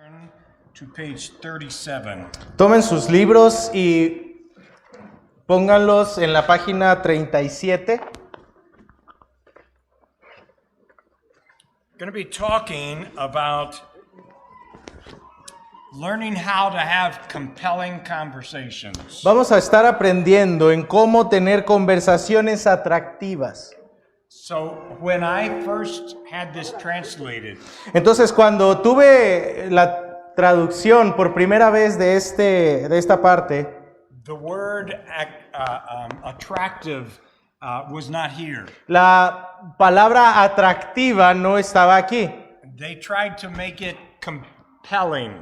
Turn to page 37. Tomen sus libros y pónganlos en la página 37. Going to be talking about learning how to have compelling conversations. Vamos a estar aprendiendo en cómo tener conversaciones atractivas. So when I first had this translated, Entonces, cuando tuve la traducción por primera vez de esta parte, the word attractive was not here. la palabra atractiva no estaba aquí. They tried to make it compelling,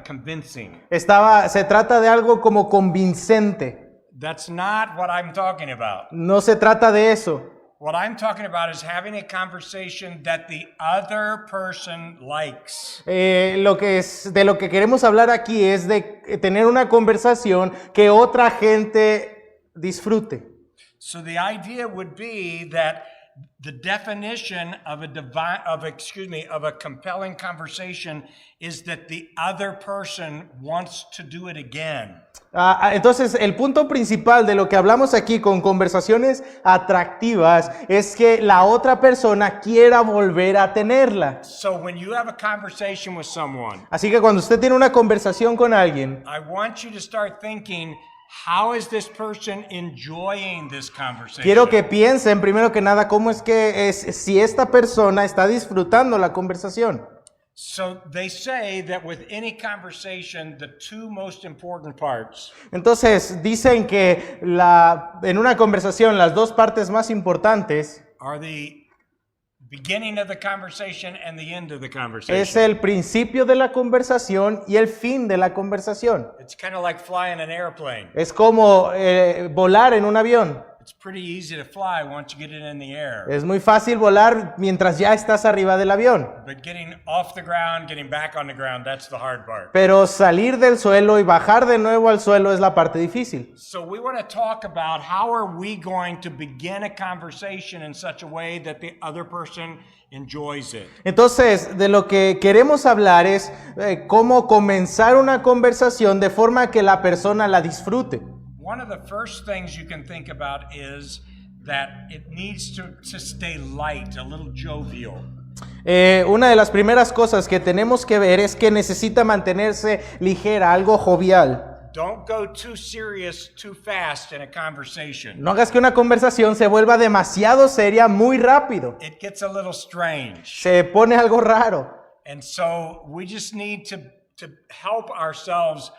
convincing. Se trata de algo como convincente. That's not what I'm talking about. No se trata de eso. What I'm talking about is having a conversation that the other person likes. De lo que queremos hablar aquí es de tener una conversación que otra gente disfrute. So the idea would be that the definition of a compelling conversation is that the other person wants to do it again. Entonces, el punto principal de lo que hablamos aquí con conversaciones atractivas es que la otra persona quiera volver a tenerla. So when you have a conversation with someone, Así que cuando usted tiene una conversación con alguien, I want you to start thinking, how is this person enjoying this conversation? quiero que piensen primero que nada cómo es que si esta persona está disfrutando la conversación. So they say that with any conversation, the two most important parts Entonces dicen que en una conversación las dos partes más importantes are the beginning of the conversation and the end of the conversation. es el principio de la conversación y el fin de la conversación. It's kind of like flying an airplane. Es como volar en un avión. It's pretty easy to fly once you get it in the air. Es muy fácil volar mientras ya estás arriba del avión. But getting off the ground, getting back on the ground, that's the hard part. Pero salir del suelo y bajar de nuevo al suelo es la parte difícil. So we want to talk about how are we going to begin a conversation in such a way that the other person enjoys it. Entonces, de lo que queremos hablar es cómo comenzar una conversación de forma que la persona la disfrute. One of the first things you can think about is that it needs to stay light, a little jovial. Una de las primeras cosas que tenemos que ver es que necesita mantenerse ligera, algo jovial. Don't go too serious too fast in a conversation. No hagas que una conversación se vuelva demasiado seria muy rápido. It gets a little strange. Se pone algo raro. And so we just need to help ourselves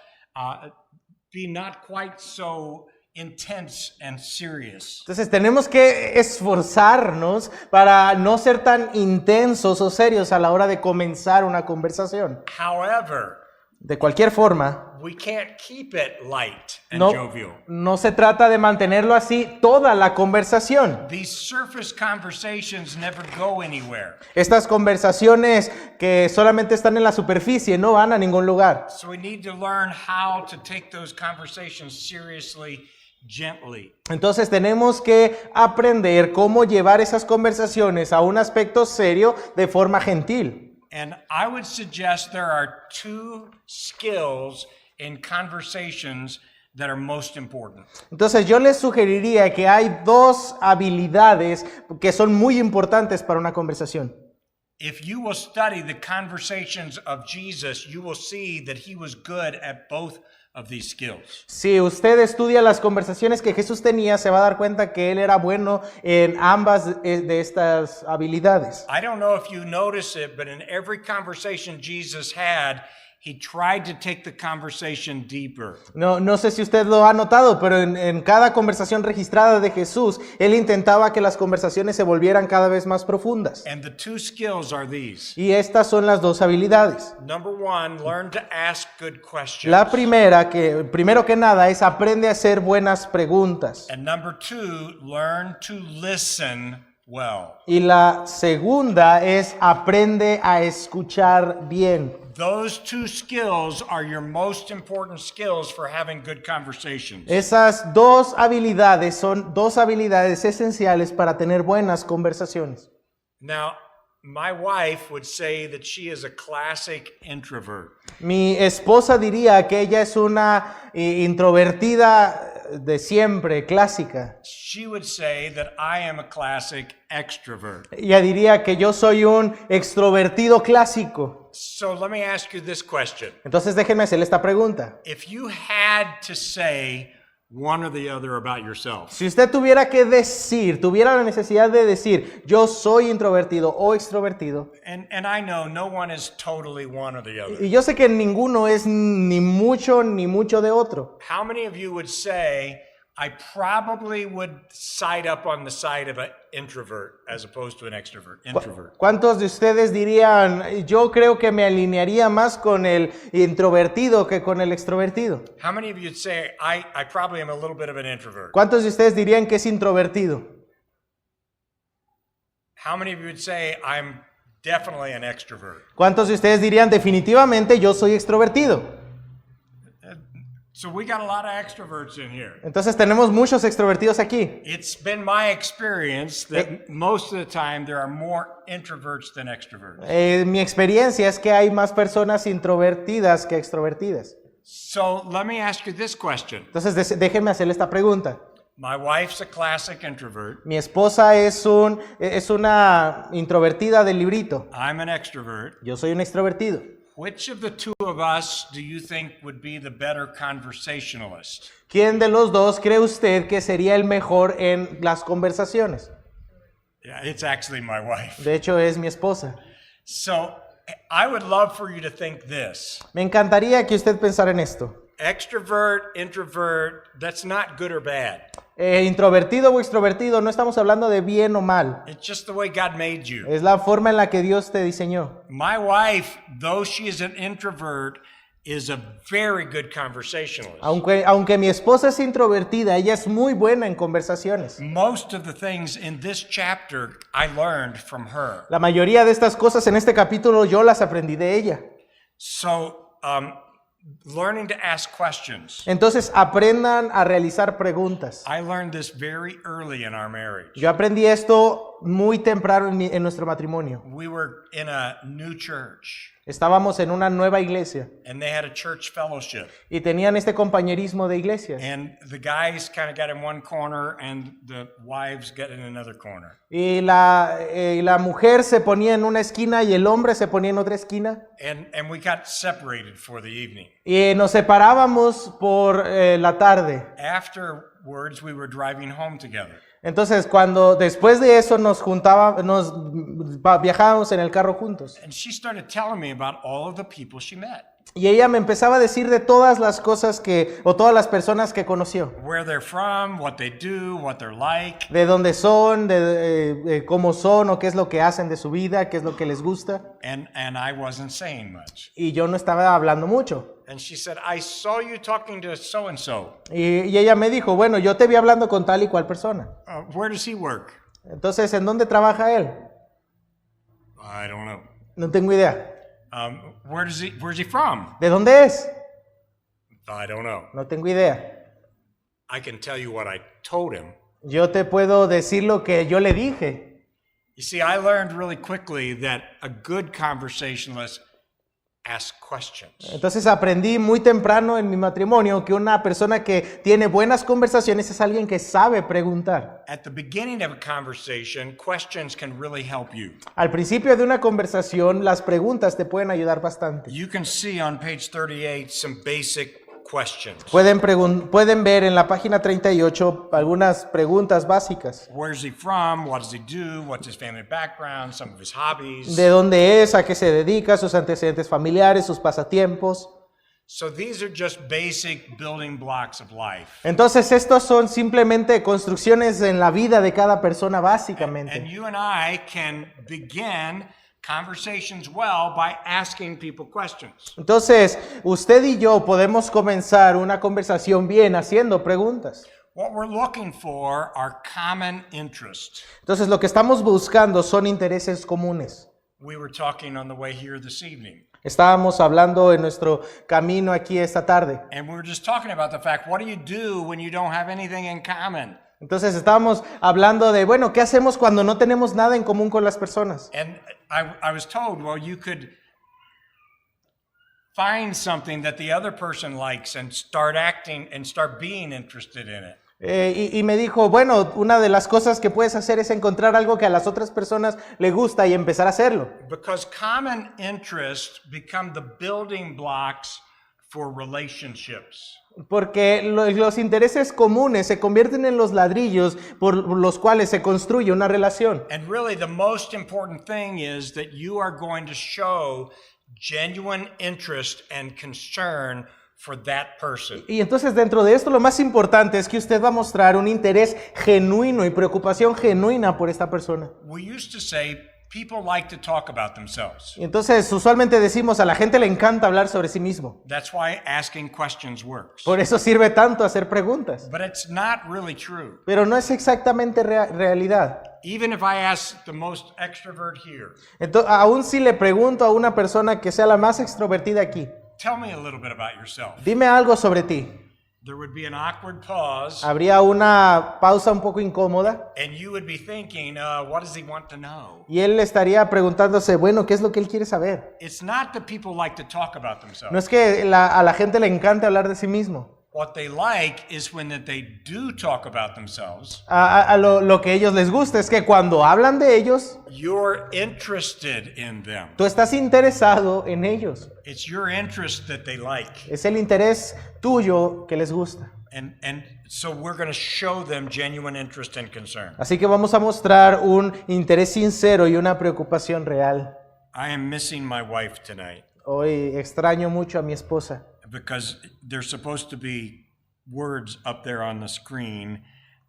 be not quite so intense and serious. Entonces tenemos que esforzarnos para no ser tan intensos o serios a la hora de comenzar una conversación. However, De cualquier forma, we can't keep it light and no, jovial. no se trata de mantenerlo así toda la conversación. These surface conversations never go anywhere. Estas conversaciones que solamente están en la superficie no van a ningún lugar. So we need to learn how to take those conversations seriously, gently. Entonces tenemos que aprender cómo llevar esas conversaciones a un aspecto serio de forma gentil. And I would suggest there are two skills in conversations that are most important. Entonces yo les sugeriría que hay dos habilidades que son muy importantes para una conversación. If you will study the conversations of Jesus, you will see that he was good at both of these skills. Si usted estudia las conversaciones que Jesús tenía, se va a dar cuenta que él era bueno en ambas de estas habilidades. I don't know if you notice it, but in every conversation Jesus had, he tried to take the conversation deeper. No sé si usted lo ha notado, pero en cada conversación registrada de Jesús, él intentaba que las conversaciones se volvieran cada vez más profundas. And the two skills are these. Y estas son las dos habilidades. Number one, learn to ask good questions. La primero que nada, es aprende a hacer buenas preguntas. And number two, learn to listen well. Y la segunda es aprende a escuchar bien. Those two skills are your most important skills for having good conversations. Esas dos habilidades son dos habilidades esenciales para tener buenas conversaciones. Now, My wife would say that she is a classic introvert. Mi esposa diría que ella es una introvertida de siempre, clásica. She would say that I am a classic extrovert. Ella diría que yo soy un extrovertido clásico. So let me ask you this question. Entonces déjenme hacerle esta pregunta. If you had to say one or the other about yourself, Si usted tuviera que decir, tuviera la necesidad de decir, yo soy introvertido o extrovertido, and I know no one is totally one or the other. y yo sé que ninguno es ni mucho de otro. How many of you would say, I probably would side up on the side of an introvert as opposed to an extrovert? Introvert. ¿Cuántos de ustedes dirían, yo creo que me alinearía más con el introvertido que con el extrovertido? How many of you would say, I probably am a little bit of an introvert? ¿Cuántos de ustedes dirían que es introvertido? How many of you would say, I'm definitely an extrovert? ¿Cuántos de ustedes dirían definitivamente yo soy extrovertido? So we got a lot of extroverts in here. Entonces tenemos muchos extrovertidos aquí. It's been my experience that most of the time there are more introverts than extroverts. Mi experiencia es que hay más personas introvertidas que extrovertidas. So let me ask you this question. Entonces déjenme hacerle esta pregunta. My wife's a classic introvert. Mi esposa es una introvertida del librito. I'm an extrovert. Yo soy un extrovertido. Which of the two of us do you think would be the better conversationalist? ¿Quién de los dos cree usted que sería el mejor en las conversaciones? Yeah, it's actually my wife. De hecho, es mi esposa. So I would love for you to think this. Me encantaría que usted pensara en esto. Extrovert, introvert, that's not good or bad. Introvertido o extrovertido, no estamos hablando de bien o mal. It's just the way God made you. Es la forma en la que Dios te diseñó. My wife, though she is an introvert, is a very good conversationalist. Aunque mi esposa es introvertida, ella es muy buena en conversaciones. Most of the things in this chapter I learned from her. La mayoría de estas cosas en este capítulo yo las aprendí de ella. So, learning to ask questions. Entonces aprendan a realizar preguntas. I learned this very early in our marriage. Yo aprendí esto muy temprano en nuestro matrimonio. We were in a new church, Estábamos en una nueva iglesia and they had a church fellowship. y tenían este compañerismo de iglesias. And the guys kind of got in one corner, and the wives got in another corner. Y la mujer se ponía en una esquina y el hombre se ponía en otra esquina. And we got separated for the evening. Y nos separábamos por la tarde. Afterwards, we were driving home together. Entonces, después de eso viajábamos en el carro juntos. And she started telling me about all of the people she met, Y ella me empezaba a decir de todas las cosas o todas las personas que conoció. where they're from, what they do, what they're like. De dónde son, de cómo son o qué es lo que hacen de su vida, qué es lo que les gusta. And I wasn't saying much. Y yo no estaba hablando mucho. And she said, I saw you talking to so-and-so. Y ella me dijo, bueno, yo te vi hablando con tal y cual persona. Where does he work? Entonces, ¿en dónde trabaja él? I don't know. No tengo idea. Where's he from? ¿De dónde es? I don't know. No tengo idea. I can tell you what I told him. Yo te puedo decir lo que yo le dije. You see, I learned really quickly that a good conversationalist asks questions. Entonces aprendí muy temprano en mi matrimonio que una persona que tiene buenas conversaciones es alguien que sabe preguntar. At the beginning of a conversation, questions can really help you. Al principio de una conversación, las preguntas te pueden ayudar bastante. You can see on page 38 some basic questions. Pueden ver en la página 38 algunas preguntas básicas. Where's he from? What does he do? What's his family background? Some of his hobbies. ¿De dónde es? ¿A qué se dedica? ¿Sus antecedentes familiares? ¿Sus pasatiempos? So these are just basic building blocks of life. Entonces estos son simplemente construcciones en la vida de cada persona And básicamente. you and I can begin conversations well by asking people questions. Entonces usted y yo podemos comenzar una conversación bien haciendo preguntas. What we're looking for are common interests. Entonces lo que estamos buscando son intereses comunes. We were talking on the way here this evening, Estábamos hablando en nuestro camino aquí esta tarde. and we were just talking about the fact, what do you do when you don't have anything in common? Entonces estábamos hablando de, bueno, ¿qué hacemos cuando no tenemos nada en común con las personas? And I was told, well, you could find something that the other person likes and start acting and start being interested in it. Y me dijo, bueno, una de las cosas que puedes hacer es encontrar algo que a las otras personas le gusta y empezar a hacerlo. Because common interests become the building blocks for relationships. Porque los intereses comunes se convierten en los ladrillos por los cuales se construye una relación. And really the most important thing is that you are going to show genuine interest and concern for that person. Y entonces dentro de esto lo más importante es que usted va a mostrar un interés genuino y preocupación genuina por esta persona. We used to say people like to talk about themselves. Y entonces usualmente decimos a la gente le encanta hablar sobre sí mismo. That's why asking questions works. Por eso sirve tanto hacer preguntas. But it's not really true. Pero no es exactamente realidad. Even if I ask the most extrovert here, Entonces, aún si le pregunto a una persona que sea la más extrovertida aquí, tell me a little bit about yourself. dime algo sobre ti. There would be an awkward pause, Habría una pausa un poco incómoda and you would be thinking, what does he want to know? y él estaría preguntándose, bueno, ¿qué es lo que él quiere saber? It's not that people like to talk about No themselves. es que a la gente le encante hablar de sí mismo. What they like is when that they do talk about themselves, Lo que a ellos les gusta es que cuando hablan de ellos, you're interested in them. tú estás interesado en ellos. It's your interest that they like. Es el interés tuyo que les gusta. And so we're going to show them genuine interest and concern. Así que vamos a mostrar un interés sincero y una preocupación real. I am missing my wife tonight Hoy extraño mucho a mi esposa. because there's supposed to be words up there on the screen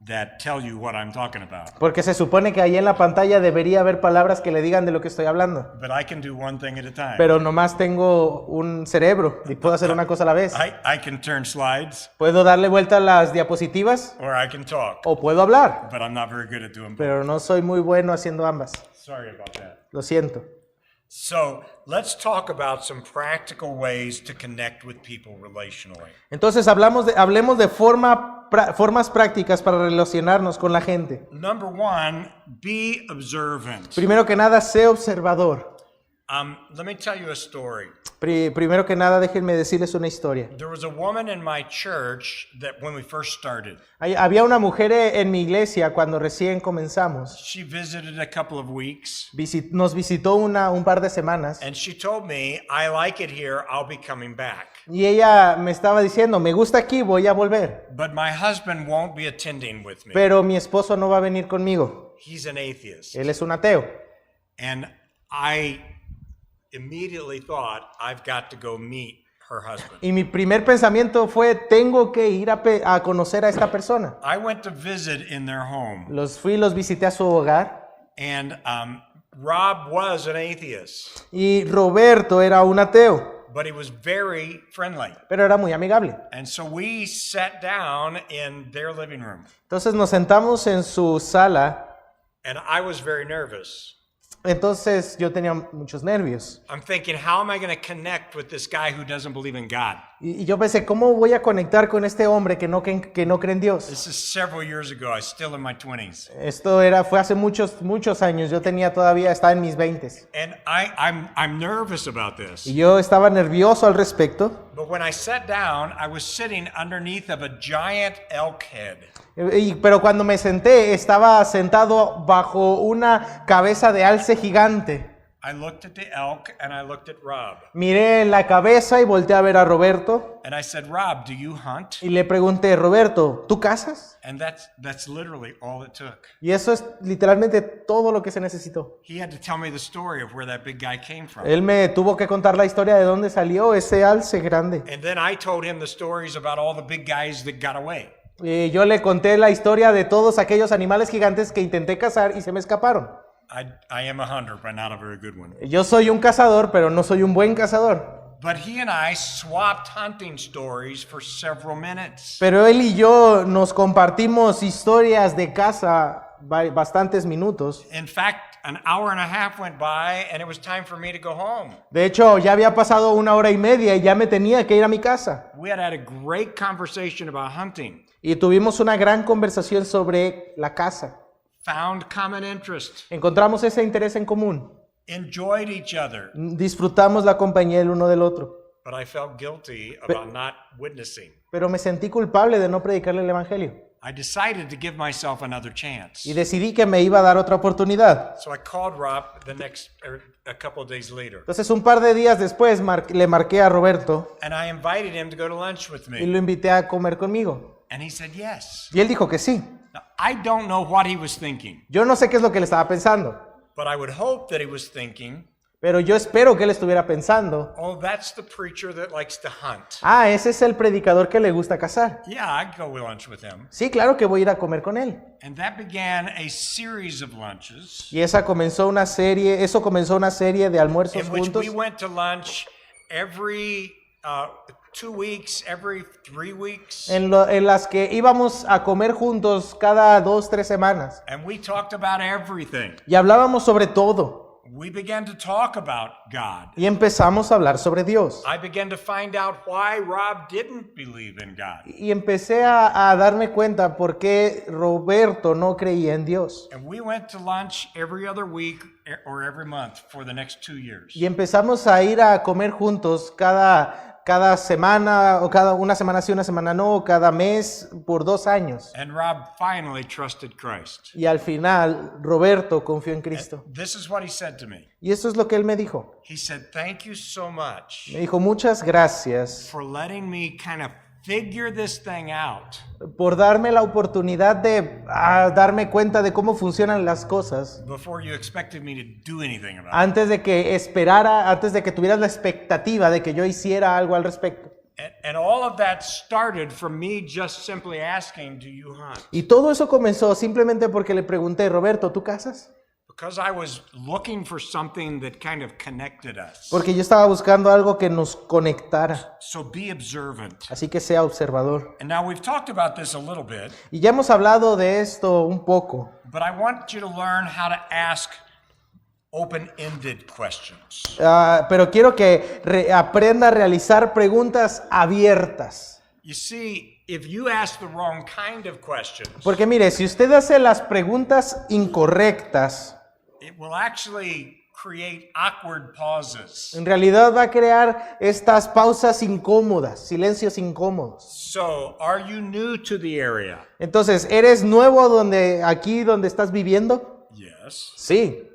that tell you what I'm talking about. Porque se supone que ahí en la pantalla debería haber palabras que le digan de lo que estoy hablando. But I can do one thing at a time. Pero nomás tengo un cerebro y puedo hacer una cosa a la vez. I can turn slides Puedo darle vuelta a las diapositivas or I can talk, o puedo hablar. but I'm not very good at doing both. Pero no soy muy bueno haciendo ambas. Sorry about that. Lo siento. So let's talk about some practical ways to connect with people relationally. Entonces hablemos de formas prácticas para relacionarnos con la gente. Number one, be observant. Primero que nada, sé observador. Let me tell you a story. Primero que nada, déjenme decirles una historia. There was a woman in my church that when we first started, Había una mujer en mi iglesia cuando recién comenzamos. she visited a couple of weeks Nos visitó un par de semanas and she told me, I like it here, I'll be coming back. y ella me estaba diciendo, me gusta aquí, voy a volver. But my husband won't be attending with me. Pero mi esposo no va a venir conmigo. He's an atheist. Él es un ateo. And I immediately thought, I've got to go meet her husband. Y mi primer pensamiento fue, tengo que ir a conocer a esta persona. I went to visit in their home, Los visité a su hogar and Rob was an atheist, y Roberto era un ateo, but he was very friendly. pero era muy amigable. And so we sat down in their living room, Entonces nos sentamos en su sala. and I was very nervous. Entonces yo tenía muchos nervios. I'm thinking, how am I going to connect with this guy who doesn't believe in God? Y yo pensé, ¿cómo voy a conectar con este hombre que no cree en Dios? This is several years ago. I was still in my 20s. Esto fue hace muchos años. Yo estaba en mis 20s. And I'm nervous about this. Y yo estaba nervioso al respecto. But when I sat down, I was sitting underneath of a giant elk head. Pero cuando me senté, estaba sentado bajo una cabeza de alce gigante. I looked at the elk and I looked at Rob. Miré la cabeza y volteé a ver a Roberto. And I said, Rob, do you hunt? Y le pregunté, Roberto, ¿tú cazas? And that's literally all it took. Y eso es literalmente todo lo que se necesitó. He had to tell me the story of where that big guy came from. Él me tuvo que contar la historia de dónde salió ese alce grande. And then I told him the stories about all the big guys that got away. Y yo le conté la historia de todos aquellos animales gigantes que intenté cazar y se me escaparon. I am a hunter, but not a very good one. Yo soy un cazador, pero no soy un buen cazador. But he and I swapped hunting stories for several minutes. Pero él y yo nos compartimos historias de caza bastantes minutos. In fact, an hour and a half went by and it was time for me to go home. De hecho, ya había pasado 1 hora y media y ya me tenía que ir a mi casa. We had a great conversation about hunting, Y tuvimos una gran conversación sobre la caza. found common interest, Encontramos ese interés en común. enjoyed each other, Disfrutamos la compañía el uno del otro. but I felt guilty about not witnessing. Pero me sentí culpable de no predicarle el evangelio. I decided to give myself another chance. Y decidí que me iba a dar otra oportunidad. So I called Rob a couple of days later, Entonces, un par de días después le marqué a Roberto and I invited him to go to lunch with y me. lo invité a comer conmigo. And he said yes. Y él dijo que sí. Now, I don't know what he was thinking, Yo no sé qué es lo que él estaba pensando, but I would hope that he was thinking, pero yo espero que él estuviera pensando, oh, that's the preacher that likes to hunt. ese es el predicador que le gusta cazar. Yeah, I'd go to lunch with him. Sí, claro que voy a ir a comer con él. And that began a series of lunches Y eso comenzó una serie de almuerzos in which juntos we went to lunch every 2 weeks, every 3 weeks. en las que íbamos a comer juntos cada 2-3 semanas. And we talked about everything. Y hablábamos sobre todo. We began to talk about God. Y empezamos a hablar sobre Dios. I began to find out why Rob didn't believe in God. Y empecé a darme cuenta por qué Roberto no creía en Dios. And we went to lunch every other week or every month for the next 2 years. Y empezamos a ir a comer juntos cada semana, o cada una semana sí, una semana no, o cada mes por 2 años. And Rob finally trusted Christ. Y al final, Roberto confió en Cristo. This is what he said to me. Y eso es lo que él me dijo. He said, "Thank you so much Me dijo, muchas gracias for letting me kind of figure this thing out. por darme la oportunidad de darme cuenta de cómo funcionan las cosas Before you expected me to do anything about it." antes de que tuvieras la expectativa de que yo hiciera algo al respecto. And all of that started from me just simply asking, "Do you hunt?" Y todo eso comenzó simplemente porque le pregunté, Roberto, ¿tú cazas? Because I was looking for something that kind of connected us. Porque yo estaba buscando algo que nos conectara. So be observant. Así que sea observador. And now we've talked about this a little bit, Y ya hemos hablado de esto un poco. but I want you to learn how to ask open-ended questions. Pero quiero que aprenda a realizar preguntas abiertas. You see, if you ask the wrong kind of questions, Porque mire, si usted hace las preguntas incorrectas, it will actually create awkward pauses. en realidad va a crear estas pausas incómodas, silencios incómodos. So, are you new to the area? Entonces, ¿eres nuevo aquí donde estás viviendo? Yes. Sí.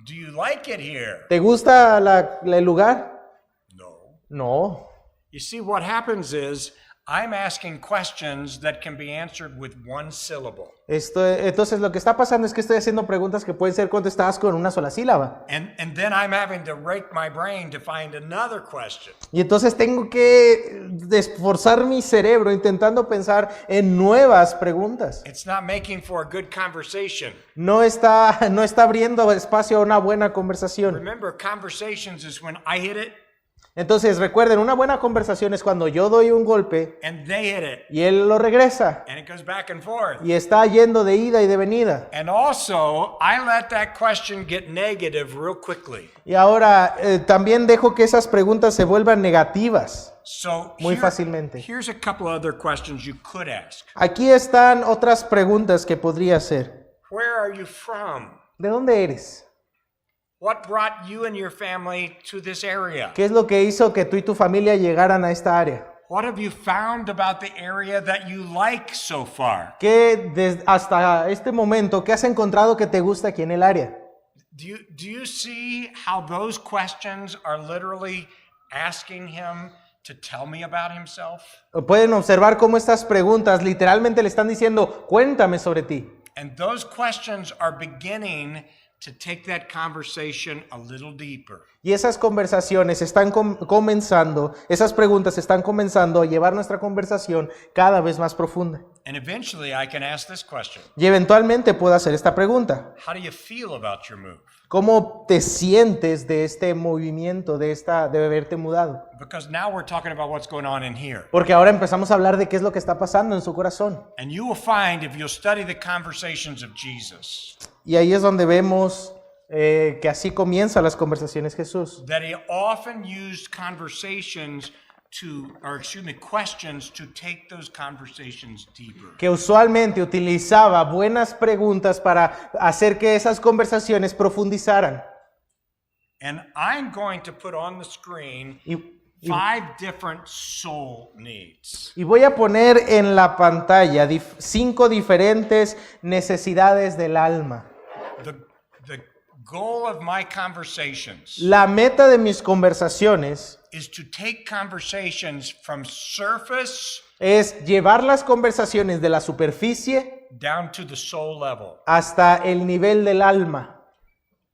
Do you like it here? ¿Te gusta el lugar? No. No. You see, what happens is I'm asking questions that can be answered with one syllable. Entonces, lo que está pasando es que estoy haciendo preguntas que pueden ser contestadas con una sola sílaba. And then I'm having to rake my brain to find another question. Y entonces tengo que esforzar mi cerebro intentando pensar en nuevas preguntas. It's not making for a good conversation. No está abriendo espacio a una buena conversación. Remember, conversations is when I hit it Entonces, recuerden, una buena conversación es cuando yo doy un golpe and they hit it, y él lo regresa. and it goes back and forth. Y está yendo de ida y de venida. And also, I let that question get negative real quickly. Y ahora también dejo que esas preguntas se vuelvan negativas So muy fácilmente. here's a couple other questions you could ask. Aquí están otras preguntas que podría hacer. Where are you from? ¿De dónde eres? What brought you and your family to this area? ¿Qué es lo que hizo que tú y tu familia llegaran a esta área? What have you found about the area that you like so far? Hasta este momento, ¿qué has encontrado que te gusta aquí en el área? Do you see how those questions are literally asking him to tell me about himself? Pueden observar cómo estas preguntas literalmente le están diciendo, cuéntame sobre ti. And those questions are beginning to take that conversation a little deeper. Y esas conversaciones están esas preguntas están comenzando a llevar nuestra conversación cada vez más profunda. And eventually I can ask this question. Y eventualmente puedo hacer esta pregunta. How do you feel about your move? ¿Cómo te sientes de este movimiento, de haberte mudado? Because now we're talking about what's going on in here. Porque ahora empezamos a hablar de qué es lo que está pasando en su corazón. And you will find, if you'll study the conversations of Jesus, Y ahí es donde vemos que así comienzan las conversaciones Jesús. that he often used questions to take those conversations deeper. Que usualmente utilizaba buenas preguntas para hacer que esas conversaciones profundizaran. And I'm going to put on the screen Y 5 different soul needs. voy a poner en la pantalla 5 diferentes necesidades del alma. The goal of my conversations La meta de mis conversaciones is to take conversations from surface es llevar las conversaciones de la superficie down to the soul level. hasta el nivel del alma.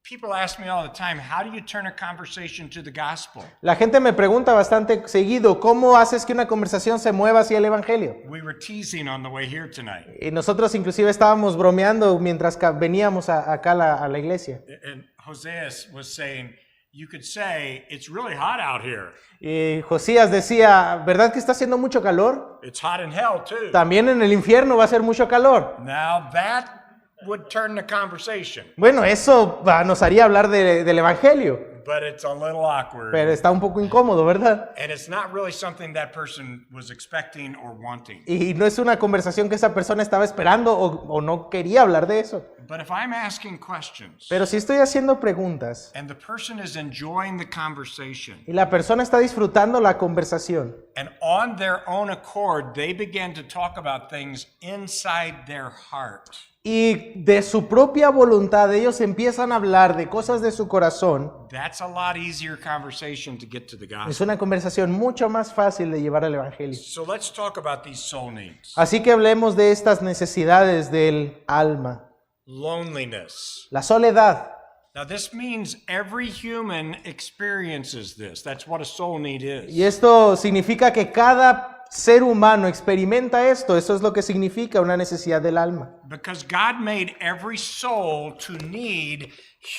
People ask me all the time, how do you turn a conversation to the gospel? La gente me pregunta bastante seguido, ¿cómo haces que una conversación se mueva hacia el evangelio? We were teasing on the way here tonight. Y nosotros inclusive estábamos bromeando mientras veníamos acá a la iglesia. And Hosea was saying, you could say, it's really hot out here. Y Josías decía, ¿verdad que está haciendo mucho calor? It's hot in hell too. También en el infierno va a ser mucho calor. Now that would turn the conversation, Bueno, eso nos haría hablar del evangelio, but it's a little awkward. pero está un poco incómodo, ¿verdad? And it's not really something that person was expecting or wanting. Y no es una conversación que esa persona estaba esperando o no quería hablar de eso. But if I'm asking questions Pero si estoy haciendo preguntas and the person is enjoying the conversation, y la persona está disfrutando la conversación and on their own accord, they begin to talk about things inside their heart, y de su propia voluntad ellos empiezan a hablar de cosas de su corazón, that's a lot easier conversation to get to the es gospel. una conversación mucho más fácil de llevar al evangelio. So let's talk about these soul needs. Así que hablemos de estas necesidades del alma. Loneliness. La soledad. Now this means every human experiences this. That's what a soul need is. Y esto significa que cada ser humano experimenta esto. Eso es lo que significa una necesidad del alma. Because God made every soul to need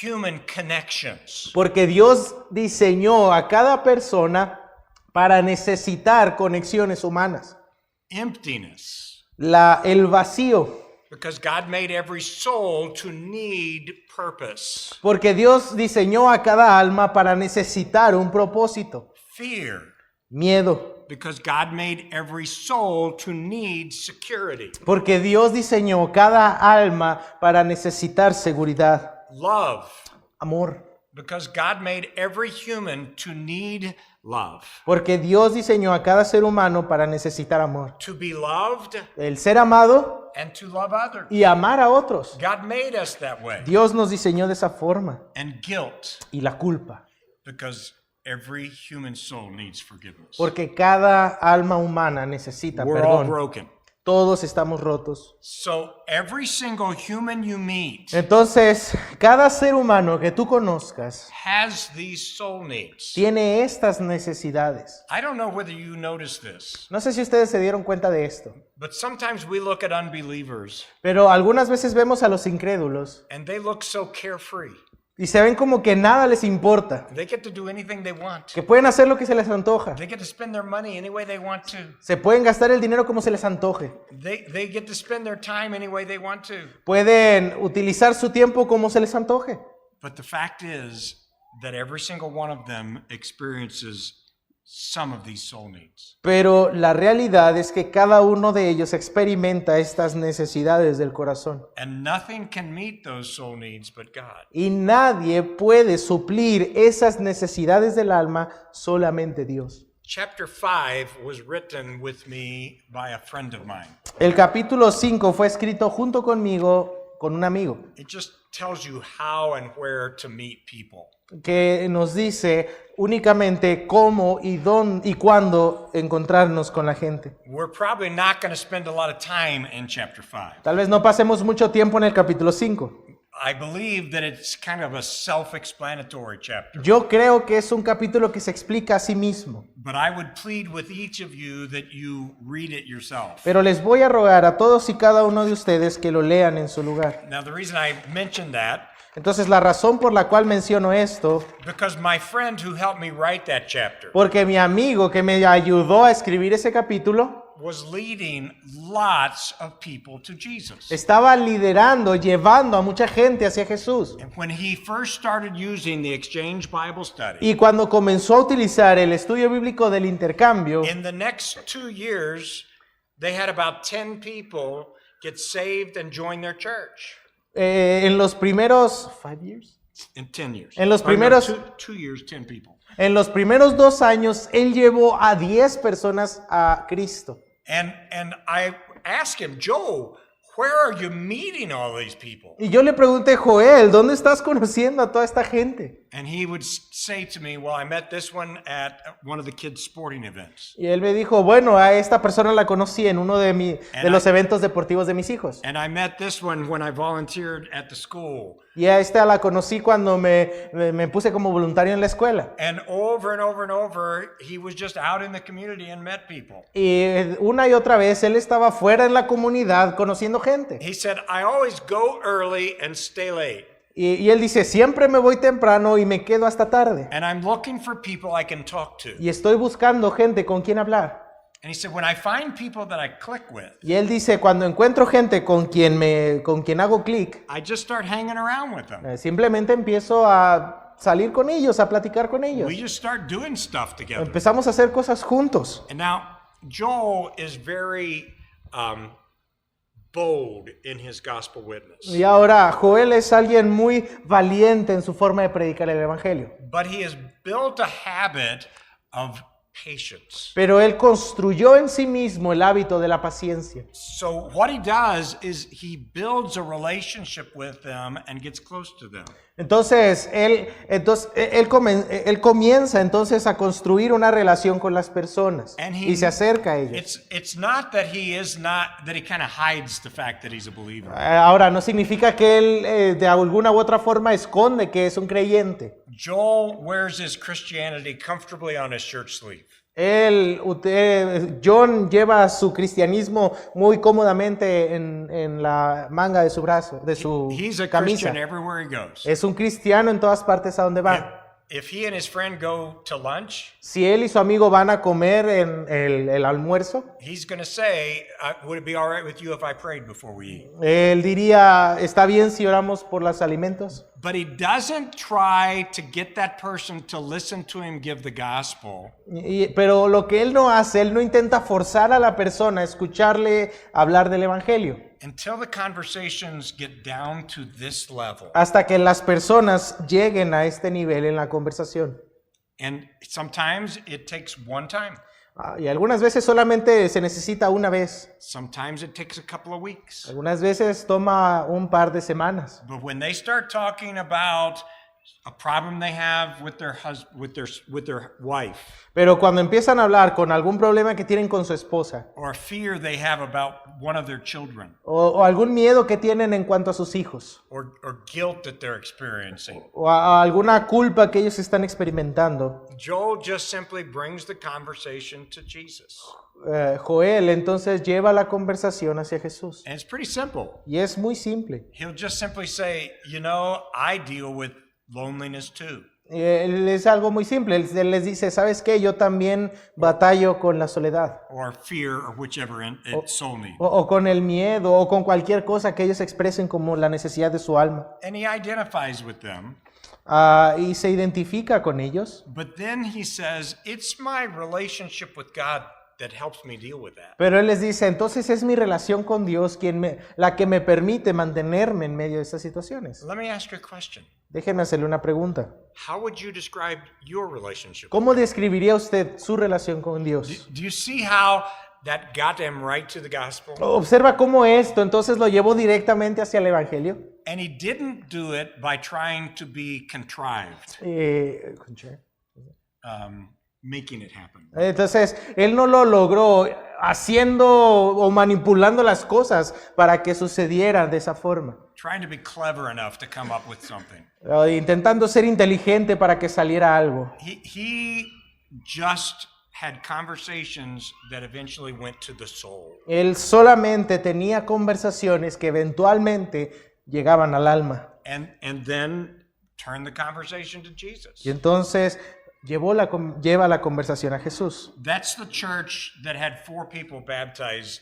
human connections. Porque Dios diseñó a cada persona para necesitar conexiones humanas. Emptiness. El vacío. Because God made every soul to need purpose. Porque Dios diseñó a cada alma para necesitar un propósito. Fear. Miedo. Because God made every soul to need security. Porque Dios diseñó cada alma para necesitar seguridad. Love. Amor. Because God made every human to need love. Porque Dios diseñó a cada ser humano para necesitar amor. To be loved El ser amado and to love others. y amar a otros. God made us that way. Dios nos diseñó de esa forma. And guilt. Y la culpa. Because every human soul needs forgiveness. Porque cada alma humana necesita We're all perdón. broken. Todos estamos rotos. So every single human you meet Entonces, cada ser humano que tú conozcas has these soul needs. tiene estas necesidades. I don't know whether you notice this, No sé si ustedes se dieron cuenta de esto, but sometimes we look at unbelievers pero algunas veces vemos a los incrédulos and they look so carefree. y se ven como que nada les importa, They get to do anything they want. que pueden hacer lo que se les antoja, They get to spend their money any way they want to. se pueden gastar el dinero como se les antoje, They get to spend their time any way they want to. pueden utilizar su tiempo como se les antoje. But the fact is that every single one of them experiences some of these soul needs. Pero la realidad es que cada uno de ellos experimenta estas necesidades del corazón. And nothing can meet those soul needs but God. Y nadie puede suplir esas necesidades del alma, solamente Dios. Chapter 5 was written with me by a friend of mine. El capítulo 5 fue escrito junto conmigo, con un amigo, It just tells you how and where to meet people. que nos dice únicamente cómo y dónde y cuándo encontrarnos con la gente. We're probably not going to spend a lot of time in chapter 5. Tal vez no pasemos mucho tiempo en el capítulo 5. I believe that it's kind of a self-explanatory chapter. Yo creo que es un capítulo que se explica a sí mismo, But I would plead with each of you that you read it yourself. pero les voy a rogar a todos y cada uno de ustedes que lo lean en su lugar. Now, the reason I mentioned that, Entonces, la razón por la cual menciono esto, because my friend who helped me write that chapter porque mi amigo que me ayudó a escribir ese capítulo was leading lots of people to Jesus. estaba liderando, llevando a mucha gente hacia Jesús. And when he first started using the Exchange Bible Study, Y cuando comenzó a utilizar el estudio bíblico del intercambio, in the next 2 years, they had about 10 people get saved and join their church. en los primeros 5 years, In 10 years. En los Or no, primeros- 2 years, 10 people. en los primeros 2 años, él llevó a 10 personas a Cristo. And I asked him, Joe, where are you meeting all these people? Y yo le pregunté, Joel, ¿dónde estás conociendo a toda esta gente? And he would say to me, well, I met this one at one of the kids' sporting events. Y él me dijo, bueno, a esta persona la conocí en uno de los eventos deportivos de mis hijos. And I met this one when I volunteered at the school. Y a esta la conocí cuando me puse como voluntario en la escuela. And over and over and over, he was just out in the community and met people. Y una y otra vez él estaba fuera en la comunidad conociendo gente. He said, I always go early and stay late. Y él dice, siempre me voy temprano y me quedo hasta tarde. And I'm looking for people I can talk to. Y estoy buscando gente con quien hablar. And he said, when I find people that I click with, Y él dice, cuando encuentro gente con quien hago clic, I just start hanging around with them. simplemente empiezo a salir con ellos, a platicar con ellos. We just start doing stuff together. Empezamos a hacer cosas juntos. And now, Joel is very bold in his gospel witness. Y ahora Joel es alguien muy valiente en su forma de predicar el evangelio. But he has built a habit of patience. Pero él construyó en sí mismo el hábito de la paciencia. So what he does is he builds a relationship with them and gets close to them. Entonces él comienza entonces a construir una relación con las personas And y se acerca a ellos. It's not that he kind of hides the fact that he's a believer. Ahora, no significa que él de alguna u otra forma esconde que es un creyente. Joel wears his Christianity comfortably on his shirt sleeve. John lleva su cristianismo muy cómodamente en la manga de su brazo, de su He's a camisa. Christian everywhere he goes. Es un cristiano en todas partes a donde va. If he and his friend go to lunch, Si él y su amigo van a comer en el almuerzo, he's going to say, would it be all right with you if I prayed before we eat? él diría, ¿está bien si oramos por los alimentos? But he doesn't try to get that person to listen to him give the gospel. Pero lo que él no hace, él no intenta forzar a la persona a escucharle hablar del evangelio. Until the conversations get down to this level. Hasta que las personas lleguen a este nivel en la conversación. And sometimes it takes one time. Y algunas veces solamente se necesita una vez. Sometimes it takes a couple of weeks. Algunas veces toma un par de semanas. But when they start talking about a problem they have with their with their wife, Pero cuando empiezan a hablar con algún problema que tienen con su esposa, or a fear they have about one of their children, o algún miedo que tienen en cuanto a sus hijos, or guilt that they're experiencing, o a alguna culpa que ellos están experimentando, Joel just simply brings the conversation to Jesus. Joel entonces lleva la conversación hacia Jesús. And it's pretty simple. Y es muy simple. He'll just simply say, you know, I deal with loneliness too. Es algo muy simple. Él les dice, ¿sabes qué? Yo también batallo con la soledad. Or fear, or whichever soul need. O con el miedo, o con cualquier cosa que ellos expresen como la necesidad de su alma. And he identifies with them. Y se identifica con ellos. But then he says, it's my relationship with God that helps me deal with that. Pero él les dice, entonces es mi relación con Dios la que me permite mantenerme en medio de estas situaciones. Let me ask you a question. Déjenme hacerle una pregunta. How would you describe your relationship? ¿Cómo describiría usted su relación con Dios? Do you see how that got him right to the gospel? Observa cómo esto entonces lo llevó directamente hacia el Evangelio. And he didn't do it by trying to be contrived. making it happen. Entonces, él no lo logró haciendo o manipulando las cosas para que sucediera de esa forma. Trying to be clever enough to come up with something. Intentando ser inteligente para que saliera algo. He just had conversations that eventually went to the soul. Él solamente tenía conversaciones que eventualmente llegaban al alma. And then turned the conversation to Jesus. Y entonces lleva la conversación a Jesús. That's the church that had 4 people baptized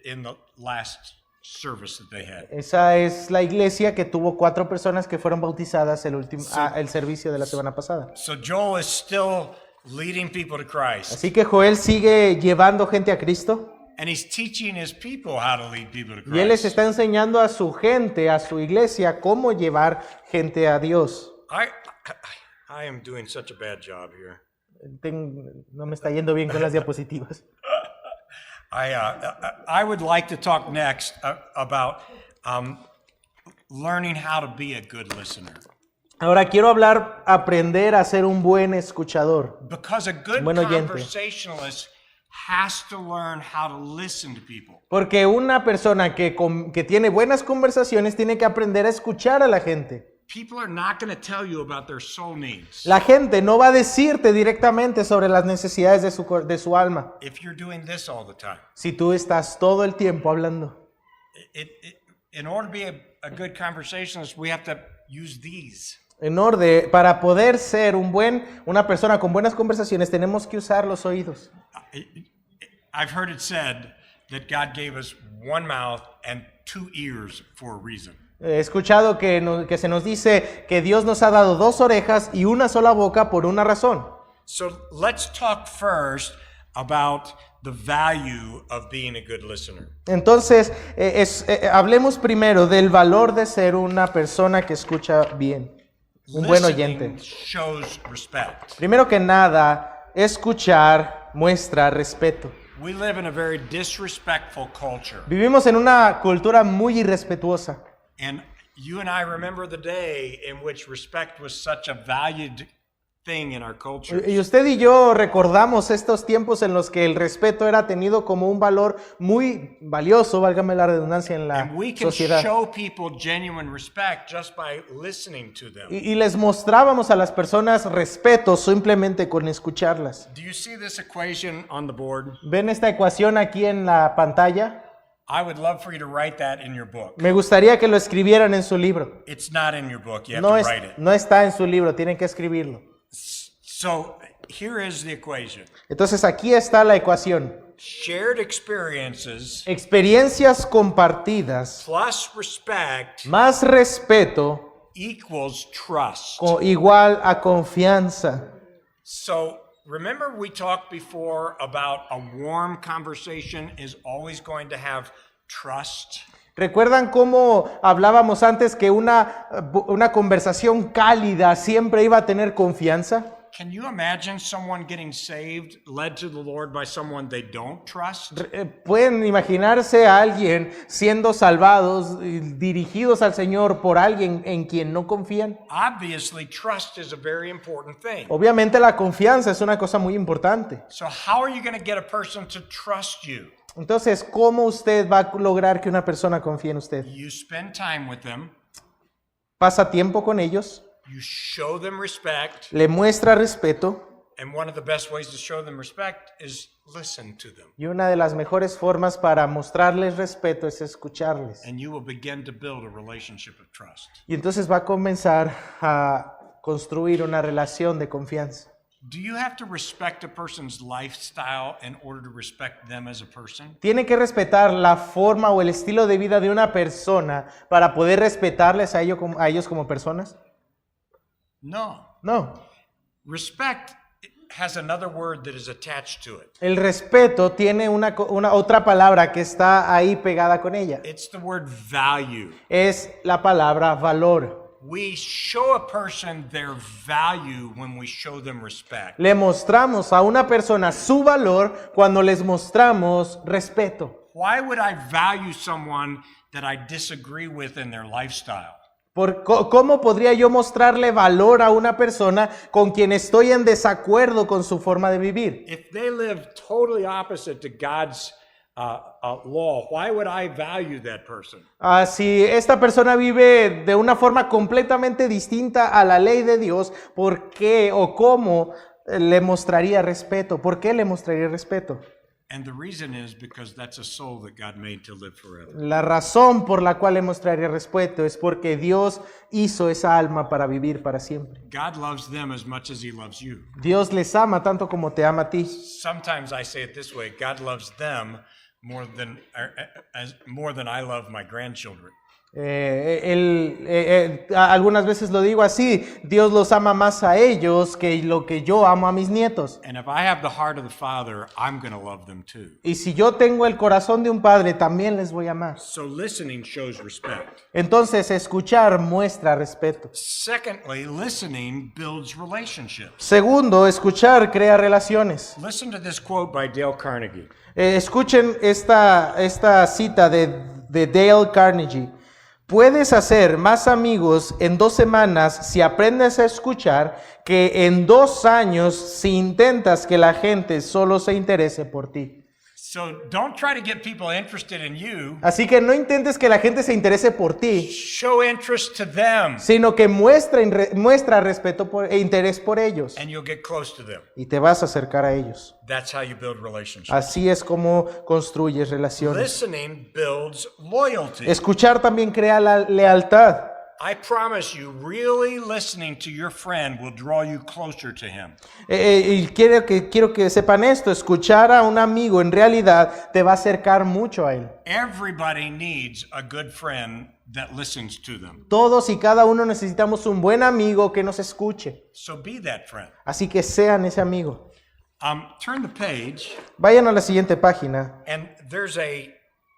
in the last service that they had. Esa es la iglesia que tuvo 4 personas que fueron bautizadas el servicio de la semana pasada. So Joel is still leading people to Christ. Así que Joel sigue llevando gente a Cristo. And he's teaching his people how to lead people to Y él les Christ. está enseñando a su gente, a su iglesia, cómo llevar gente a Dios. I am doing such a bad job here. No me está yendo bien con las diapositivas. I would like to talk next about learning how to be a good listener. Ahora quiero aprender a ser un buen escuchador. Because a good Buen oyente. conversationalist has to learn how to listen to people. Porque una persona que tiene buenas conversaciones tiene que aprender a escuchar a la gente. People are not going to tell you about their soul needs. La gente no va a decirte directamente sobre las necesidades de su alma If you're doing this all the time. si tú estás todo el tiempo hablando. In order to be a good conversationalist, we have to use these. Para poder ser una persona con buenas conversaciones, tenemos que usar los oídos. I've heard it said that God gave us one mouth and 2 ears for a reason. He escuchado que se nos dice que Dios nos ha dado 2 orejas y una sola boca por una razón. So let's talk first about the value of being a good listener. Entonces, hablemos primero del valor de ser una persona que escucha bien, un buen oyente. Listening shows respect. Primero que nada, escuchar muestra respeto. We live in a very disrespectful culture. Vivimos en una cultura muy irrespetuosa. And you and I remember the day in which respect was such a valued thing in our culture. Y usted y yo recordamos estos tiempos en los que el respeto era tenido como un valor muy valioso, válgame la redundancia, en la And we can sociedad. show people genuine respect just by listening to them. Y les mostrábamos a las personas respeto simplemente con escucharlas. Do you see this equation on the board? ¿Ven esta ecuación aquí en la pantalla? I would love for you to write that in your book. Me gustaría que lo escribieran en su libro. It's not in your book. You have No, to write it. no está en su libro, tienen que escribirlo. So here is the equation. Entonces aquí está la ecuación. Shared experiences Experiencias compartidas plus respect más respeto equals trust. igual a confianza. So remember we talked before about a warm conversation is always going to have trust. ¿Recuerdan cómo hablábamos antes que una conversación cálida siempre iba a tener confianza? Can you imagine someone getting saved, led to the Lord by someone they don't trust? ¿Pueden imaginarse a alguien siendo salvados, dirigidos al Señor por alguien en quien no confían? Obviously, trust is a very important thing. Obviamente la confianza es una cosa muy importante. So how are you going to get a person to trust you? Entonces, ¿cómo usted va a lograr que una persona confíe en usted? You spend time with them, Pasa tiempo con ellos, you show them respect, le muestra respeto and one of the best ways to show them respect is listen to them. y una de las mejores formas para mostrarles respeto es escucharles. And you will begin to build a relationship of trust. Y entonces va a comenzar a construir una relación de confianza. Do you have to respect a person's lifestyle in order to respect them as a person? Tiene que respetar la forma o el estilo de vida de una persona para poder respetarles a ellos como personas. No. No. Respect has another word that is attached to it. El respeto tiene una otra palabra que está ahí pegada con ella. It's the word value. Es la palabra valor. We show a person their value when we show them respect. Le mostramos a una persona su valor cuando les mostramos respeto. Why would I value someone that I disagree with in their lifestyle? ¿Cómo podría yo mostrarle valor a una persona con quien estoy en desacuerdo con su forma de vivir? If they live totally opposite to God's law, why would I value that person? Si esta persona vive de una forma completamente distinta a la ley de Dios, ¿por qué o cómo le mostraría respeto? ¿Por qué le mostraría respeto? And the reason is because that's a soul that God made to live forever. La razón por la cual le mostraría respeto es porque Dios hizo esa alma para vivir para siempre. God loves them as much as He loves you. Dios les ama tanto como te ama a ti. Sometimes I say it this way: God loves them more than I love my grandchildren. Algunas veces lo digo así: Dios los ama más a ellos que lo que yo amo a mis nietos. And if I have the heart of the Father, I'm going to love them too. Y si yo tengo el corazón de un padre, también les voy a amar. So listening shows respect. Entonces, escuchar muestra respeto. Secondly, listening builds relationships. Segundo, escuchar crea relaciones. Listen to this quote by Dale Carnegie. Escuchen esta cita de Dale Carnegie. Puedes hacer más amigos en 2 semanas si aprendes a escuchar que en 2 años si intentas que la gente solo se interese por ti. So don't try to get people interested in you. Así que no intentes que la gente se interese por ti, Show interest to them, sino que muestra respeto e interés por ellos and you'll get close to them. y te vas a acercar a ellos. That's how you build relationships. Así es como construyes relaciones. Listening builds loyalty. Escuchar también crea la lealtad. I promise you, really listening to your friend will draw you closer to him. Y quiero que sepan esto: escuchar a un amigo en realidad te va a acercar mucho a él. Everybody needs a good friend that listens to them. Todos y cada uno necesitamos un buen amigo que nos escuche. So be that friend. Así que sean ese amigo. Turn the page, Vayan a la siguiente página. and there's a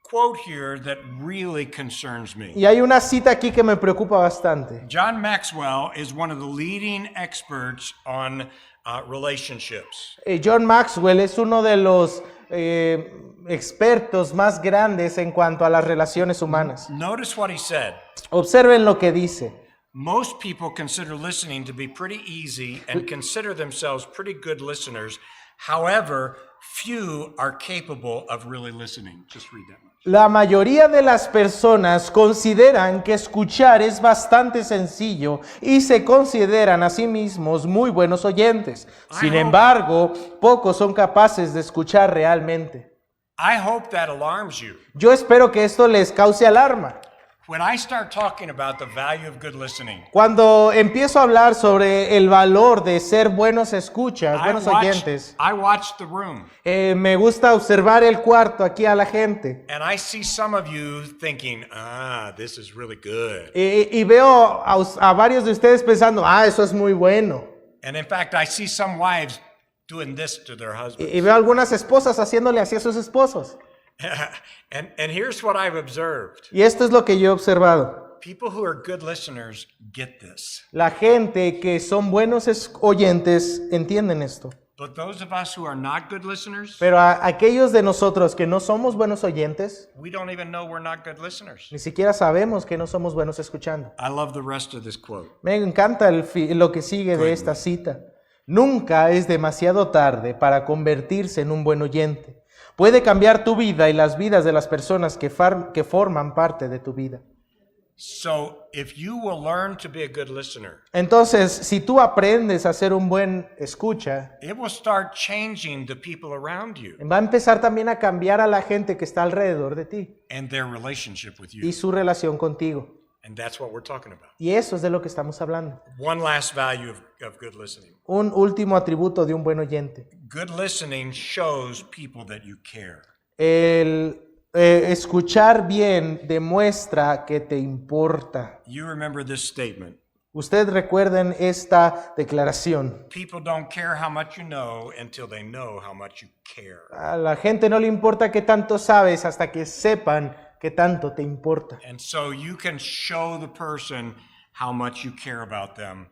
quote here that really concerns me. Y hay una cita aquí que me preocupa bastante. John Maxwell is one of the leading experts on relationships. John Maxwell es uno de los expertos más grandes en cuanto a las relaciones humanas. Notice what he said. Observen lo que dice. Most people consider listening to be pretty easy and consider themselves pretty good listeners. However, few are capable of really listening. Just read that much. La mayoría de las personas consideran que escuchar es bastante sencillo y se consideran a sí mismos muy buenos oyentes. Sin embargo, pocos son capaces de escuchar realmente. I hope that alarms you. Yo espero que esto les cause alarma. When I start talking about the value of good listening, Cuando empiezo a hablar sobre el valor de ser buenos escuchas, buenos oyentes, I watch the room, me gusta observar el cuarto aquí a la gente. and I see some of you thinking, this is really good. Y veo a varios de ustedes pensando, eso es muy bueno. And in fact, I see some wives doing this to their husbands. Y veo algunas esposas haciéndole así a sus esposos. And here's what I've observed. Y esto es lo que yo he observado. People who are good listeners get this. La gente que son buenos oyentes entienden esto. But those of us who are not good listeners, Pero a aquellos de nosotros que no somos buenos oyentes, we don't even know we're not good listeners. ni siquiera sabemos que no somos buenos escuchando. I love the rest of this quote. Me encanta lo que sigue de esta cita. Nunca es demasiado tarde para convertirse en un buen oyente. Puede cambiar tu vida y las vidas de las personas que forman parte de tu vida. So, if you will learn to be a good listener, Entonces, si tú aprendes a ser un buen escucha, it will start changing the people around you va a empezar también a cambiar a la gente que está alrededor de ti and their relationship with y you. su relación contigo. And that's what we're talking about. Y eso es de lo que estamos hablando. One last value of good listening. Un último atributo de un buen oyente. Good listening shows people that you care. El escuchar bien demuestra que te importa. You remember this statement. Ustedes recuerden esta declaración. People don't care how much you know until they know how much you care. A la gente no le importa qué tanto sabes hasta que sepan qué tanto te importa. And so you can show the person how much you care about them,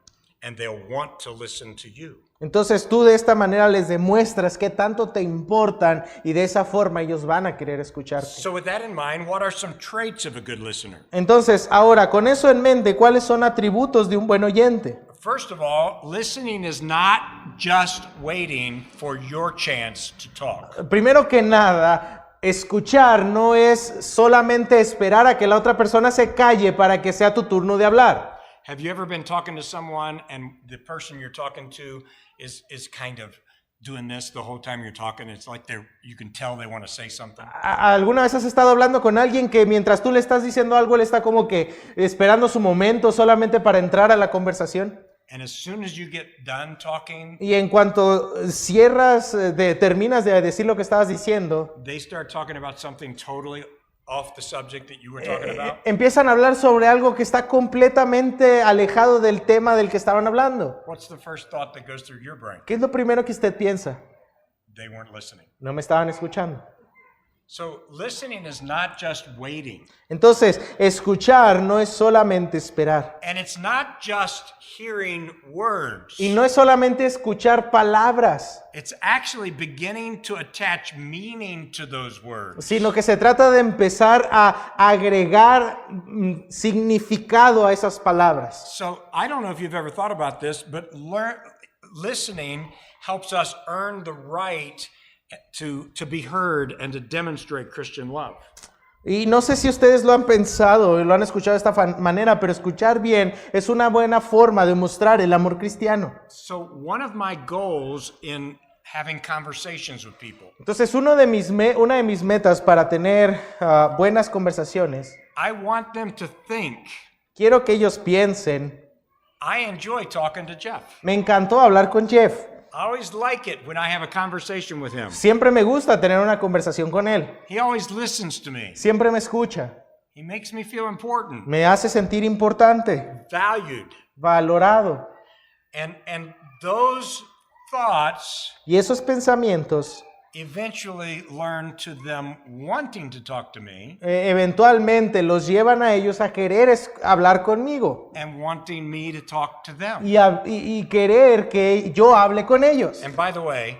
and they'll want to listen to you. Entonces tú de esta manera les demuestras qué tanto te importan y de esa forma ellos van a querer escucharte. So with that in mind, what are some traits of a good listener? Entonces, ahora, con eso en mente, ¿cuáles son atributos de un buen oyente? First of all, listening is not just waiting for your chance to talk. Primero que nada, escuchar no es solamente esperar a que la otra persona se calle para que sea tu turno de hablar. Have you ever been talking to someone and the person you're talking to is kind of doing this the whole time you're talking? It's like you can tell they want to say something. ¿Alguna vez has estado hablando con alguien que mientras tú le estás diciendo algo, él está como que esperando su momento solamente para entrar a la conversación? And as soon as you get done talking, Y en cuanto cierras, terminas de decir lo que estabas diciendo, they start talking about something totally off the subject that you were talking about. empiezan a hablar sobre algo que está completamente alejado del tema del que estaban hablando. What's the first thought that goes through your brain? ¿Qué es lo primero que usted piensa? They weren't listening. No me estaban escuchando. So listening is not just waiting. Entonces, escuchar no es solamente esperar. And it's not just hearing words. Y no es solamente escuchar palabras, It's actually beginning to attach meaning to those words. sino que se trata de empezar a agregar significado a esas palabras. So I don't know if you've ever thought about this, but listening helps us earn the right to be heard and to demonstrate Christian love. Y no sé si ustedes lo han pensado y lo han escuchado de esta manera, pero escuchar bien es una buena forma de mostrar el amor cristiano. So one of my goals in having conversations with people, Entonces, una de mis metas para tener buenas conversaciones, I want them to think, quiero que ellos piensen, I enjoy talking to Jeff. me encantó hablar con Jeff. I always like it when I have a conversation with him. Siempre me gusta tener una conversación con él. He always listens to me. Siempre me escucha. He makes me feel important, Me hace sentir importante, valued. valorado. And those thoughts Y esos pensamientos eventually learn to them wanting to talk to me eventualmente los llevan a ellos a querer hablar conmigo and wanting me to talk to them. y querer que yo hable con ellos. And by the way,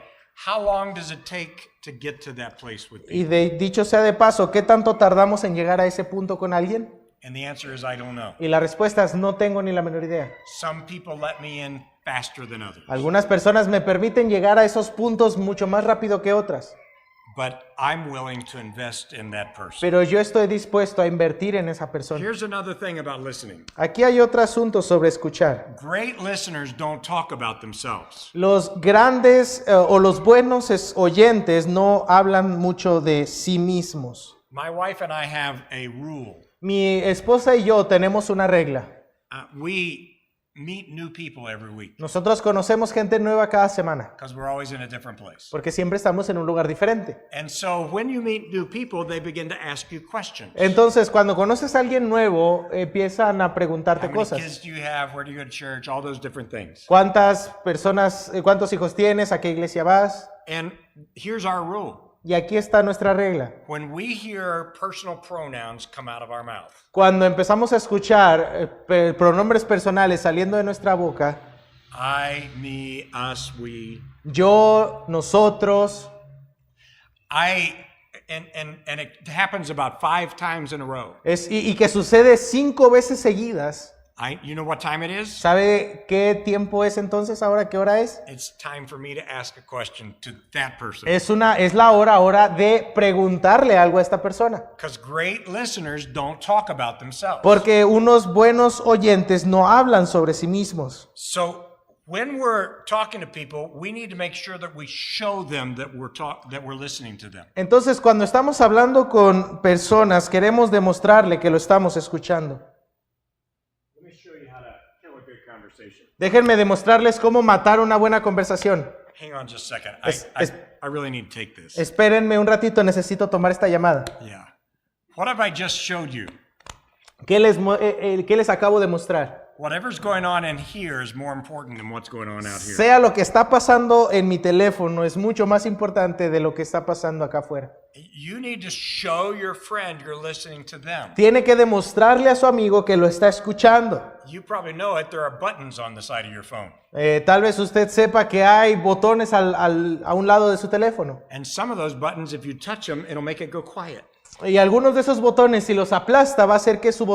how long does it take to get to that place with Y people? dicho sea de paso, ¿qué tanto tardamos en llegar a ese punto con alguien? And the answer is I don't know. Y la respuesta es no tengo ni la menor idea. Some people let me in faster than others. Algunas personas me permiten llegar a esos puntos mucho más rápido que otras, But I'm willing to invest in that person. pero yo estoy dispuesto a invertir en esa persona. Here's another thing about listening. Aquí hay otro asunto sobre escuchar. Great listeners don't talk about themselves. Los grandes o los buenos oyentes no hablan mucho de sí mismos. My wife and I have a rule. Mi esposa y yo tenemos una regla. We meet new people every week Nosotros conocemos gente nueva cada semana, because we're always in a different place. porque siempre estamos en un lugar diferente. And so when you meet new people, they begin to ask you questions. Entonces, cuando conoces a alguien nuevo, empiezan a How preguntarte many cosas. kids do you have? Where do you go to church? All those different things. ¿Cuántos hijos tienes? ¿A qué iglesia vas? And here's our rule. Y aquí está nuestra regla. When we hear personal pronouns come out of our mouth, Cuando empezamos a escuchar pronombres personales saliendo de nuestra boca, I, me, us, we, yo, nosotros, and it happens about 5 times in a row. y que sucede 5 veces seguidas, You know what time it is? ¿sabe qué tiempo es entonces? ¿Ahora qué hora es? It's time for me to ask a question to that person. Es la hora ahora de preguntarle algo a esta persona. Because great listeners don't talk about themselves. Porque unos buenos oyentes no hablan sobre sí mismos. So when we're talking to people, we need to make sure that we show them that we're listening to them. Entonces, cuando estamos hablando con personas, queremos demostrarle que lo estamos escuchando. Let me show you how to kill a good conversation. Déjenme demostrarles cómo matar una buena conversación. Hang on just a second. I really need to take this. Espérenme un ratito, necesito tomar esta llamada. Yeah. What have I just showed you? ¿Qué les acabo de mostrar? whatever's going on in here is more important than what's going on out here. sea lo que está pasando en mi teléfono, es mucho más importante de lo que está pasando acá afuera. You need to show your friend you're listening to them. Tiene que demostrarle a su amigo que lo está escuchando. You probably know it. There are buttons on the side of your phone. Tal vez usted sepa que hay botones a un lado de su teléfono. And some of those buttons, if you touch them, it'll make it go quiet. Y algunos de esos botones, si los aplasta, va a hacer que su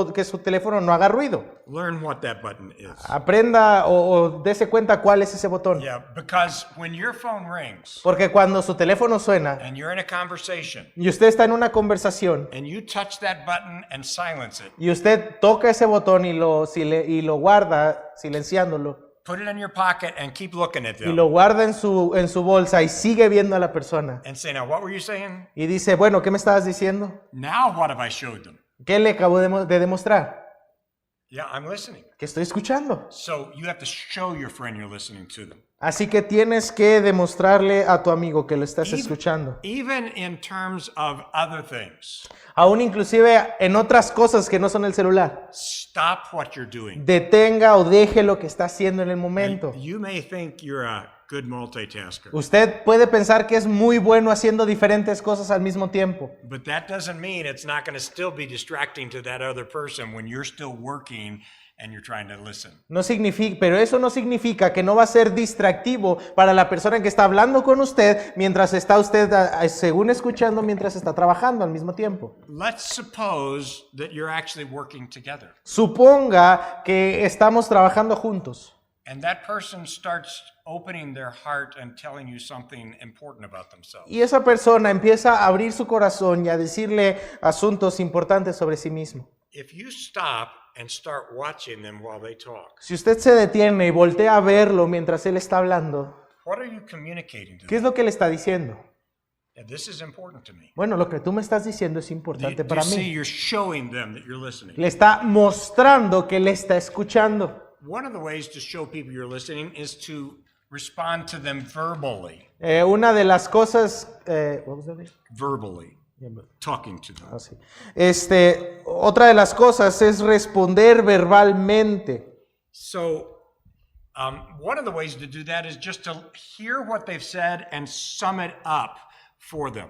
teléfono no haga ruido. Learn what that button is. Aprenda o dése cuenta cuál es ese botón. Yeah, because when your phone rings Porque cuando su teléfono suena and you're in a conversation y usted está en una conversación and you touch that button and silence it, y usted toca ese botón y lo guarda silenciándolo put it in your pocket and keep looking at y them lo guarda en su bolsa y sigue viendo a la persona and say, now what were you saying? y dice, bueno, ¿qué me estabas diciendo? Now what have I showed them? ¿Qué le acabo de demostrar? Yeah, I'm listening. Que estoy escuchando. So you have to show your friend you're listening to them. Así que tienes que demostrarle a tu amigo que lo estás escuchando. Even in terms of other things, Aún inclusive en otras cosas que no son el celular. stop what you're doing. Detenga o deje lo que está haciendo en el momento. You may think you're a good multitasker, Usted puede pensar que es muy bueno haciendo diferentes cosas al mismo tiempo. but that doesn't mean it's not going to still be distracting to that other person when you're still working and you're trying to listen. No significa, pero eso no significa que no va a ser distractivo para la persona que está hablando con usted mientras está usted, según escuchando, mientras está trabajando al mismo tiempo. Let's suppose that you're actually working together Suponga que estamos trabajando juntos and that person starts opening their heart and telling you something important about themselves. y esa persona empieza a abrir su corazón y a decirle asuntos importantes sobre sí mismo. If you stop and start watching them while they talk, Si usted se detiene y voltea a verlo mientras él está hablando, what are you communicating to ¿qué es them? lo que le está diciendo? And this is important to me. Bueno, lo que tú me estás diciendo es Do you, importante do para you see mí. you're showing them that you're listening? Le está mostrando que le está escuchando. One of the ways to show people you're listening is to respond to them verbally. Una de las cosas, what was that? Verbally. Talking to them. Ah, sí. Otra de las cosas es responder verbalmente. So, one of the ways to do that is just to hear what they've said and sum it up for them.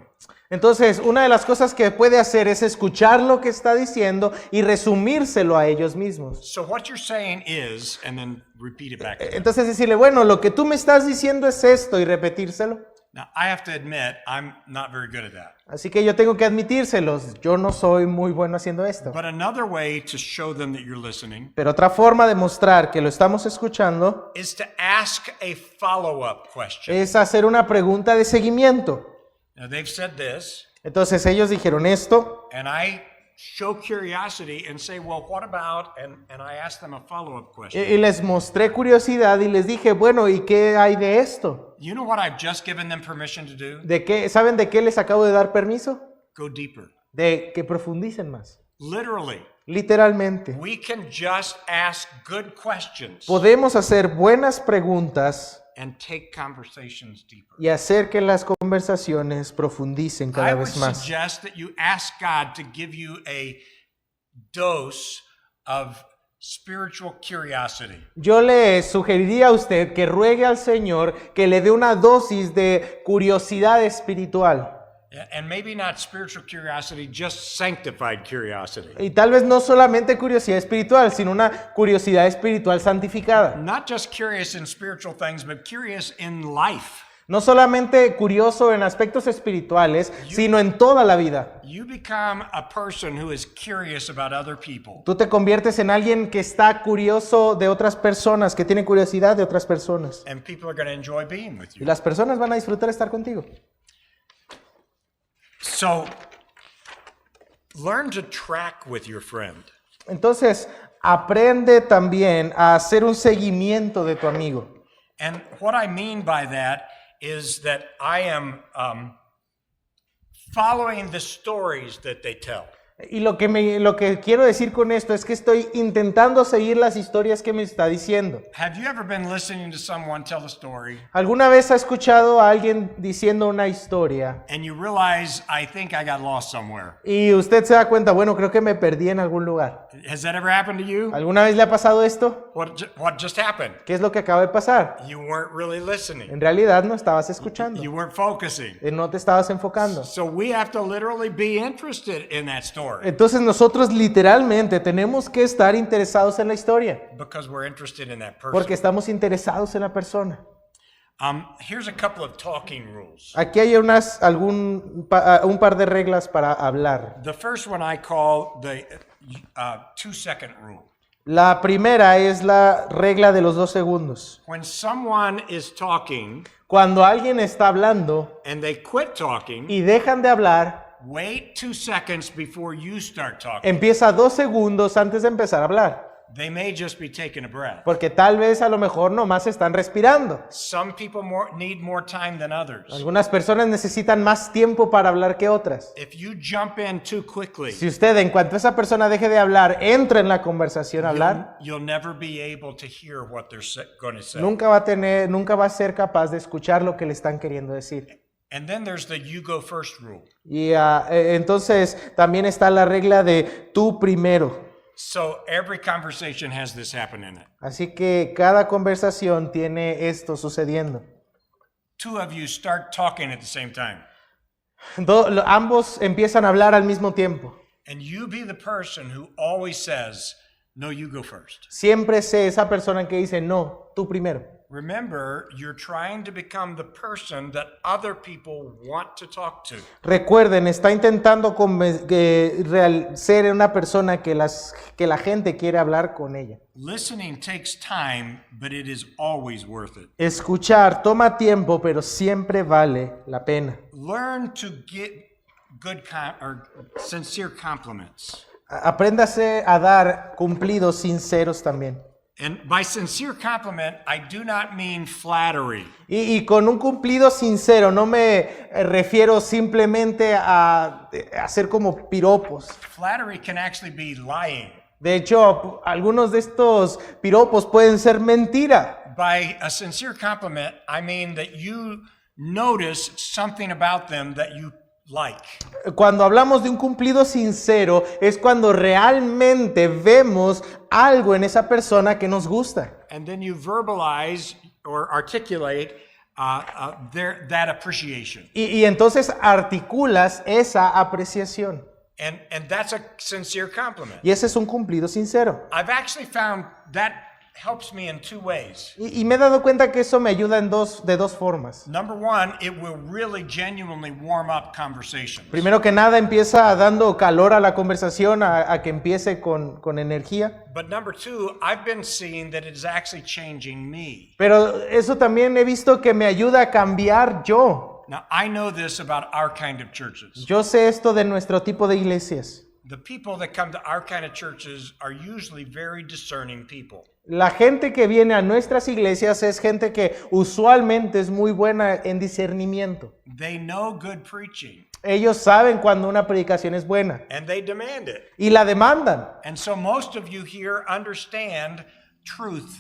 Entonces, una de las cosas que puede hacer es escuchar lo que está diciendo y resumírselo a ellos mismos. So what you're saying is, and then repeat it back to them. Entonces decirle, bueno, lo que tú me estás diciendo es esto y repetírselo. Now, I have to admit, I'm not very good at that. Así que yo tengo que admitírselos, yo no soy muy bueno haciendo esto. But another way to show them that you're listening Pero otra forma de mostrar que lo estamos escuchando is to ask a follow-up question. es hacer una pregunta de seguimiento. Now, they've said this, Entonces ellos dijeron esto and I show curiosity and say, well, what about, and I ask them a follow-up question. y les mostré curiosidad y les dije, bueno, ¿y qué hay de esto? You know what I've just given them permission to do? ¿Saben de qué les acabo de dar permiso? Go deeper. De que profundicen más. Literally, Literalmente. we can just ask good questions Podemos hacer buenas preguntas and take conversations deeper. y hacer que las conversaciones profundicen I cada would vez más. suggest that you ask God to give you a dose of spiritual curiosity. Yo le sugeriría a usted que ruegue al Señor que le dé una dosis de curiosidad espiritual. And maybe not spiritual curiosity, just sanctified curiosity. Y tal vez no solamente curiosidad espiritual, sino una curiosidad espiritual santificada. Not just curious in spiritual things, but curious in life. No solamente curioso en aspectos espirituales, sino en toda la vida. You become a person who is curious about other people. Tú te conviertes en alguien que está curioso de otras personas, que tiene curiosidad de otras personas. And people are going to enjoy being with Y you. las personas van a disfrutar estar contigo. So, learn to track with your friend. Entonces, aprende también a hacer un seguimiento de tu amigo. And what I mean by that is that I am following the stories that they tell. Y lo que quiero decir con esto es que estoy intentando seguir las historias que me está diciendo. Have you ever been listening to someone tell a story ¿Alguna vez ha escuchado a alguien diciendo una historia and you realize, I think I got lost somewhere? y usted se da cuenta, bueno, creo que me perdí en algún lugar? Has that ever happened to you? ¿Alguna vez le ha pasado esto? What just happened? ¿Qué es lo que acaba de pasar? You weren't really listening. En realidad no estabas escuchando, You weren't focusing. no te estabas enfocando. So we have to literally be interested in that story Entonces nosotros literalmente tenemos que estar interesados en la historia, because we're interested in that person. porque estamos interesados en la persona. Here's a couple of talking rules. Aquí hay un par de reglas para hablar. The first one I call the 2-second rule. La primera es la regla de los 2 segundos. When someone is talking Cuando alguien está hablando and they quit talking, y dejan de hablar, wait 2 seconds before you start talking. empieza 2 segundos antes de empezar a hablar, They may just be taking a breath. porque tal vez a lo mejor nomás están respirando. Some people need more time than others. Algunas personas necesitan más tiempo para hablar que otras. If you jump in too quickly, Si usted, en cuanto esa persona deje de hablar, entra en la conversación a hablar, you'll never be able to hear what they're going to say. nunca va a ser capaz de escuchar lo que le están queriendo decir. And then there's the you go first rule. Y entonces también está la regla de tú primero. So every conversation has this happen in it. Así que cada conversación tiene esto sucediendo. Two of you start talking at the same time. Ambos empiezan a hablar al mismo tiempo. And you be the person who always says, no, you go first. Siempre sé esa persona que dice, no, tú primero. Remember, you're trying to become the person that other people want to talk to. Recuerden, está intentando ser una persona que la gente quiere hablar con ella. Listening takes time, but it is always worth it. Escuchar toma tiempo, pero siempre vale la pena. Learn to get good sincere compliments. Apréndase a dar cumplidos sinceros también. And by sincere compliment, I do not mean flattery. Y con un cumplido sincero no me refiero simplemente a hacer como piropos. Flattery can actually be lying. De hecho, algunos de estos piropos pueden ser mentira. By a sincere compliment, I mean that you notice something about them that you like. Cuando hablamos de un cumplido sincero, es cuando realmente vemos algo en esa persona que nos gusta. And then you verbalize or articulate that appreciation. Y entonces articulas esa apreciación. And that's a sincere compliment. Y ese es un cumplido sincero. I've actually found that helps me in 2 ways. Y me he dado cuenta que eso me ayuda de dos formas. Number one, it will really genuinely warm up conversations. Primero que nada, empieza dando calor a la conversación, a que empiece con energía. But number two, I've been seeing that it is actually changing me. Pero eso también he visto que me ayuda a cambiar yo. Now, I know this about our kind of churches. Yo sé esto de nuestro tipo de iglesias. The people that come to our kind of churches are usually very discerning people. La gente que viene a nuestras iglesias es gente que usualmente es muy buena en discernimiento. They know good preaching. Ellos saben cuando una predicación es buena And they demand it. y la demandan. And so most of you here understand truth.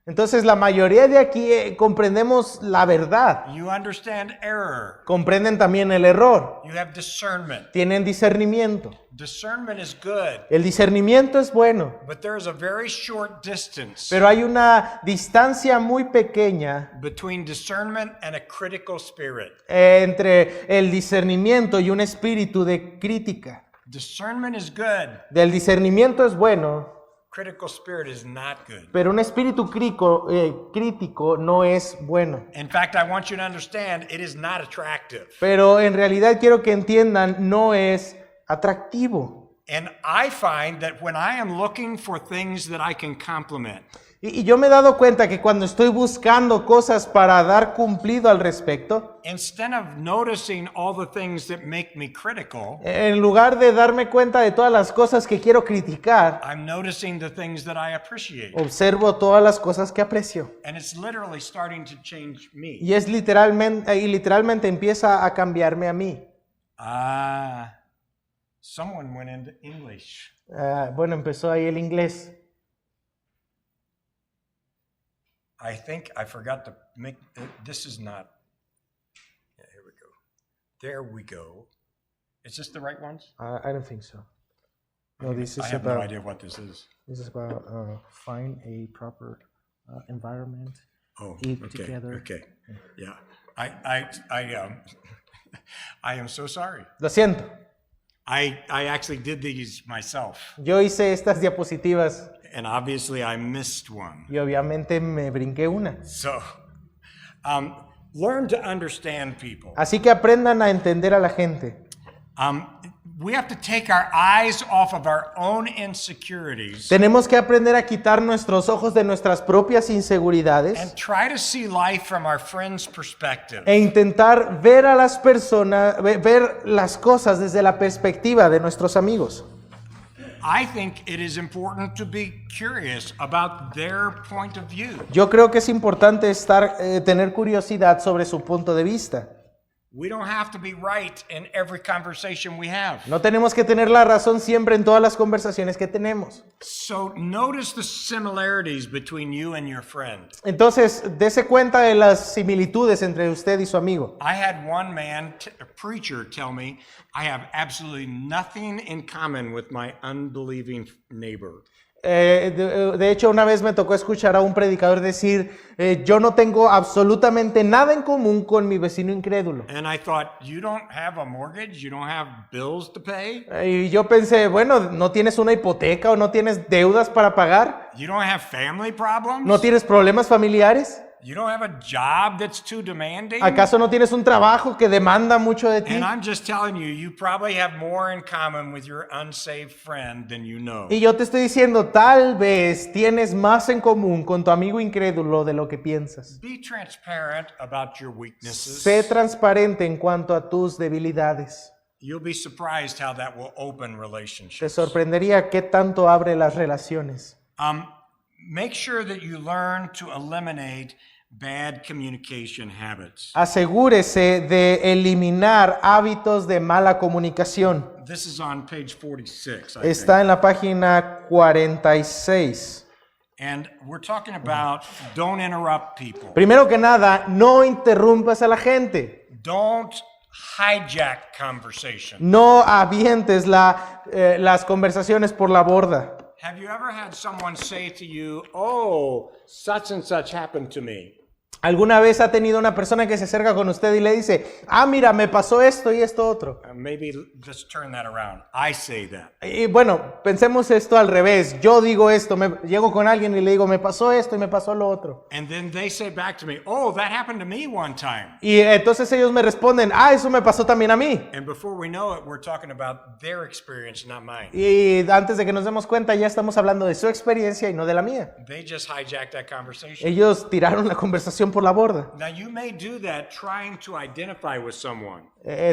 Entonces la mayoría de aquí comprendemos la verdad. You understand error. Comprenden también el error. You have discernment. Tienen discernimiento. Discernment is good, El discernimiento es bueno, but there is a very short distance pero hay una distancia muy pequeña between discernment and a critical spirit. entre el discernimiento y un espíritu de crítica. Discernment is good. Del discernimiento es bueno, Critical spirit is not good. pero un espíritu crítico no es bueno. In fact, I want you to understand it is not attractive. Pero en realidad quiero que entiendan, no es atractivo. And I find that when I am looking for things that I can compliment, Y yo me he dado cuenta que cuando estoy buscando cosas para dar cumplido al respecto, instead of noticing all the things that make me critical, en lugar de darme cuenta de todas las cosas que quiero criticar, I'm noticing the things that I appreciate. observo todas las cosas que aprecio. And it's literally starting to change me. Y literalmente empieza a cambiarme a mí. Someone went into English. Bueno, empezó ahí el inglés. I think I forgot to make, this is not, yeah, here we go. There we go. Is this the right ones? I don't think so. No, this I is have no about idea what this is. find a proper environment. Oh, Eat okay, together. okay, yeah. I am so sorry. Lo siento. I actually did these myself, Yo hice estas diapositivas and obviously I missed one. y obviamente me brinqué una. So, learn to understand people. Así que aprendan a entender a la gente. We have to take our eyes off of our own insecurities Tenemos que aprender a quitar nuestros ojos de nuestras propias inseguridades and try to see life from our friend's perspective. e intentar ver a las personas, ver las cosas desde la perspectiva de nuestros amigos. I think it is important to be curious about their point of view. Yo creo que es importante tener curiosidad sobre su punto de vista. We don't have to be right in every conversation we have. No tenemos que tener la razón siempre en todas las conversaciones que tenemos. So notice the similarities between you and your friend. Entonces, dese cuenta de las similitudes entre usted y su amigo. I had one man, a preacher, tell me, I have absolutely nothing in common with my unbelieving neighbor. De hecho, una vez me tocó escuchar a un predicador decir, yo no tengo absolutamente nada en común con mi vecino incrédulo. And I thought, you don't have a mortgage? You don't have bills to pay? Y yo pensé, bueno, ¿no tienes una hipoteca o no tienes deudas para pagar? You don't have family problems? ¿No tienes problemas familiares? You don't have a job that's too demanding? ¿Acaso no tienes un trabajo que demanda mucho de ti? And I'm just telling you, you probably have more in common with your unsaved friend than you know. Y yo te estoy diciendo, tal vez tienes más en común con tu amigo incrédulo de lo que piensas. Be transparent about your weaknesses. Sé transparente en cuanto a tus debilidades. You'll be surprised how that will open Te relationships. sorprendería qué tanto abre las relaciones. Make sure that you learn to eliminate bad communication habits. Asegúrese de eliminar hábitos de mala comunicación. This is on page 46, I think. Está en la página 46. And we're talking about don't interrupt people. Primero que nada, no interrumpas a la gente. Don't hijack conversation. No avientes las conversaciones por la borda. Have you ever had someone say to you, oh, such and such happened to me? ¿Alguna vez ha tenido una persona que se acerca con usted y le dice, mira, me pasó esto y esto otro? Maybe just turn that around. I say that. Y bueno, pensemos esto al revés. Yo digo esto, llego con alguien y le digo, me pasó esto y me pasó lo otro. And then they say back to me, oh, that happened to me one time. Y entonces ellos me responden, eso me pasó también a mí. And before we know it, we're talking about their experience, not mine. Y antes de que nos demos cuenta, ya estamos hablando de su experiencia y no de la mía. They just hijacked that conversation. Ellos tiraron la conversación por la borda. Now, you may do that trying to identify with someone.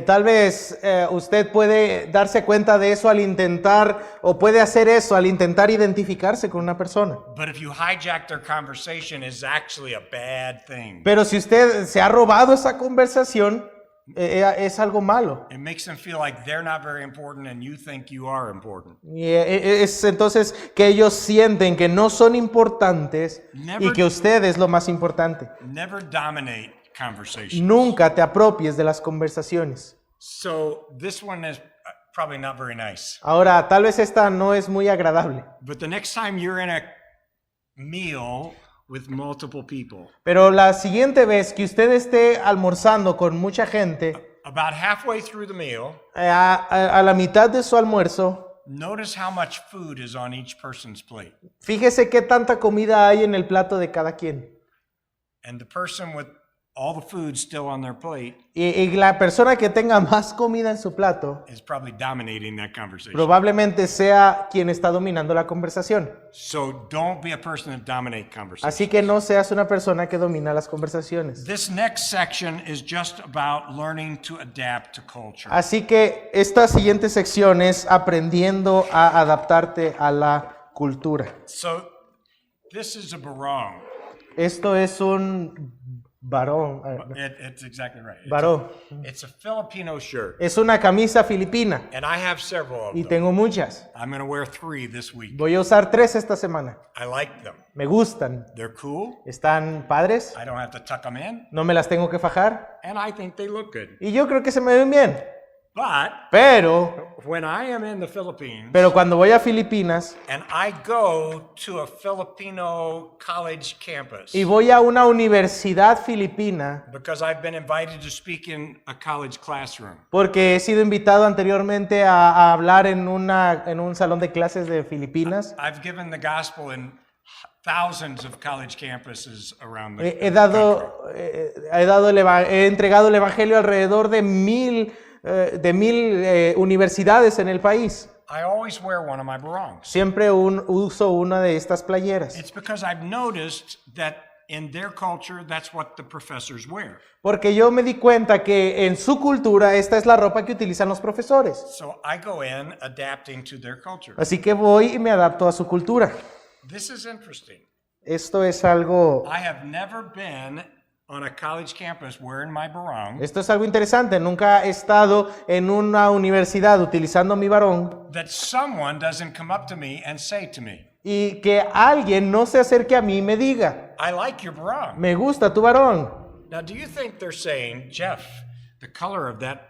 Tal vez usted puede darse cuenta de eso al intentar, o puede hacer eso al intentar identificarse con una persona. But if you hijack their conversation, it's actually a bad thing. Pero si usted se ha robado esa conversación, es algo malo. It makes them feel like they're not very important and you think you are important. Y es entonces que ellos sienten que no son importantes y que usted es lo más importante. Never dominate conversations. Nunca te apropies de las conversaciones. So this one is probably not very nice. Ahora, tal vez esta no es muy agradable. But the next time you're in a meal with multiple people, Pero la siguiente vez que usted esté almorzando con mucha gente, about halfway through the meal, a la mitad de su almuerzo, notice how much food is on each person's plate. fíjese qué tanta comida hay en el plato de cada quien. And the person with all the food still on their plate Y la persona que tenga más comida en su plato is probably dominating that conversation. probablemente sea quien está dominando la conversación. So don't be a person that dominates conversation. Así que no seas una persona que domina las conversaciones. This next section is just about learning to adapt to culture. Así que esta siguiente sección es aprendiendo a adaptarte a la cultura. So this is a barong. Esto es un Varón. It's exactly right. Varón. It's a Filipino shirt, Es una camisa filipina and I have several of y them. tengo muchas. I'm going to wear 3 this week. Voy a usar 3 esta semana. I like them. Me gustan. They're cool. Están padres. I don't have to tuck them in, No me las tengo que fajar. and I think they look good. Y yo creo que se me ven bien. But Pero when I am in the Philippines cuando voy a Filipinas and I go to a Filipino college campus y voy a una universidad filipina, because I've been invited to speak in a college classroom, porque he sido invitado anteriormente a hablar en un salón de clases de Filipinas, I've given the gospel in thousands of college campuses around the he country. entregado el evangelio alrededor de 1000 universidades en el país. I always wear one of my barongs. Siempre uso una de estas playeras, It's because I've noticed that in their culture, that's what the professors wear. porque yo me di cuenta que en su cultura esta es la ropa que utilizan los profesores. So I go in adapting to their culture. Así que voy y me adapto a su cultura. This is interesting. Esto es algo I have never been on a college campus wearing my barong Esto es algo interesante. Nunca he estado en una universidad utilizando mi varón that someone doesn't come up to me and say to me, y que alguien no se acerque a mí y me diga, I like your barong. me gusta tu varón. Now, do you think they're saying, Jeff, the color of that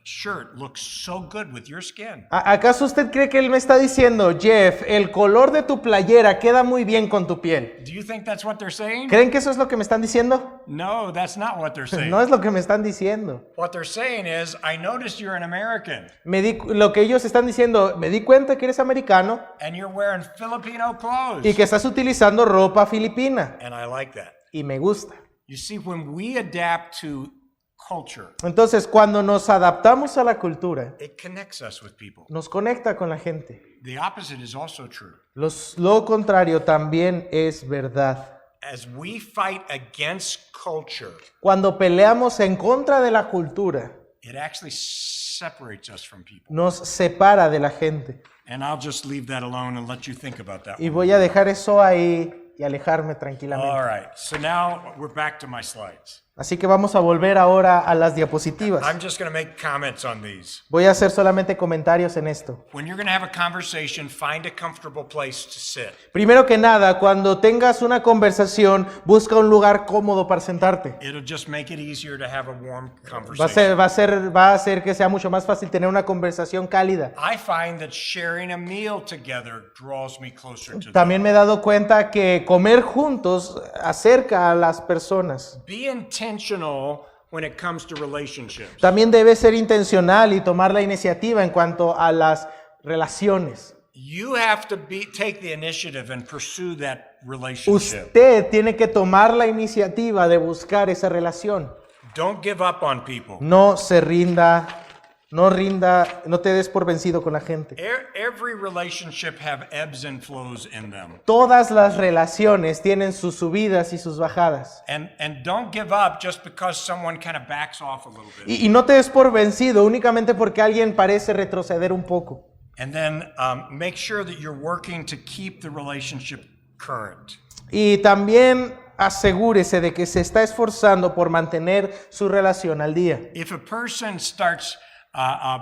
shirt looks so good with your skin? ¿Acaso usted cree que él me está diciendo, Jeff, el color de tu playera queda muy bien con tu piel? Do you think that's what they're saying? ¿Creen que eso es lo que me están diciendo? No, that's not what they're saying. No es lo que me están diciendo. What they're saying is, I noticed you're an American Lo que ellos están diciendo, me di cuenta que eres americano and you're wearing Filipino clothes. y que estás utilizando ropa filipina. And I like that. Y me gusta. You see, when we adapt to culture, Entonces, cuando nos adaptamos a la cultura, it connects us with people. nos conecta con la gente. The opposite is also true. Lo contrario también es verdad. As we fight against culture, Cuando peleamos en contra de la cultura, it actually separates us from people. nos separa de la gente. And I'll just leave that alone and let you think about that Y one. voy a dejar eso ahí y alejarme All tranquilamente. right, so now we're back to my slides. Así que vamos a volver ahora a las diapositivas. I'm just going to make comments on these. Voy a hacer solamente comentarios en esto. When you're going to have a conversation, find a comfortable place to sit. Primero que nada, cuando tengas una conversación, busca un lugar cómodo para sentarte. It'll just make it easier to have a warm Va conversation. a hacer que sea mucho más fácil tener una conversación cálida. I find that sharing a meal together draws me closer to them. También me he dado cuenta que comer juntos acerca a las personas. Be intentional when it comes to relationships. También debe ser intencional y tomar la iniciativa en cuanto a las relaciones. You have to take the initiative and pursue that relationship. Usted tiene que tomar la iniciativa de buscar esa relación. Don't give up on people. No se rinda, no te des por vencido con la gente. Every relationship have ebbs and flows in them. Todas las relaciones tienen sus subidas y sus bajadas. And don't give up just because someone kind of backs off a little bit. Y no te des por vencido únicamente porque alguien parece retroceder un poco. And then make sure that you're working to keep the relationship current. Y también asegúrese de que se está esforzando por mantener su relación al día. If a person starts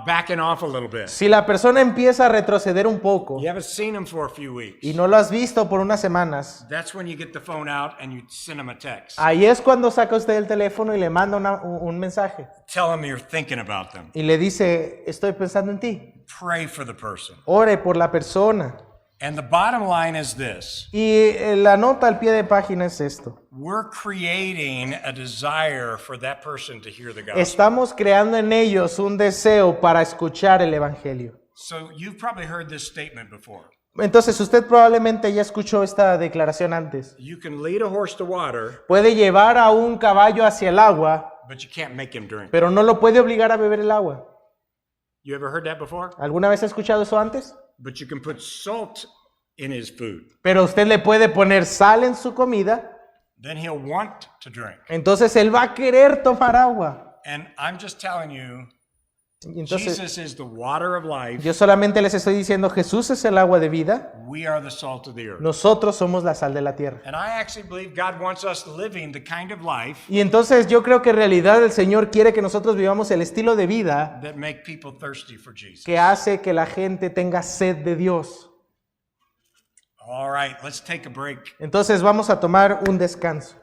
backing off a little bit, Si la persona empieza a retroceder un poco you haven't seen them for a few weeks, y no lo has visto por unas semanas, that's when you get the phone out and you send them a text. ahí es cuando saca usted el teléfono y le manda un mensaje Tell them you're thinking about them. y le dice, estoy pensando en ti. Pray for the person. Ore por la persona. And the bottom line is this. Y la nota al pie de página es esto. We're creating a desire for that person to hear the gospel. Estamos creando en ellos un deseo para escuchar el evangelio. So you've probably heard this statement before. Entonces usted probablemente ya escuchó esta declaración antes. You can lead a horse to water, Puede llevar a un caballo hacia el agua, but you can't make him drink. pero no lo puede obligar a beber el agua. You ever heard that before? ¿Alguna vez ha escuchado eso antes? But you can put salt in his food. Pero usted le puede poner sal en su comida, Then he'll want to drink. entonces él va a querer tomar agua. And I'm just telling you, Entonces, Jesus is the water of life. yo solamente les estoy diciendo, Jesús es el agua de vida, We are the salt of the earth. nosotros somos la sal de la tierra. And I actually believe God wants us living the kind of life Y entonces yo creo que en realidad el Señor quiere que nosotros vivamos el estilo de vida that make people thirsty for Jesus. que hace que la gente tenga sed de Dios. All right, let's take a break. Entonces vamos a tomar un descanso.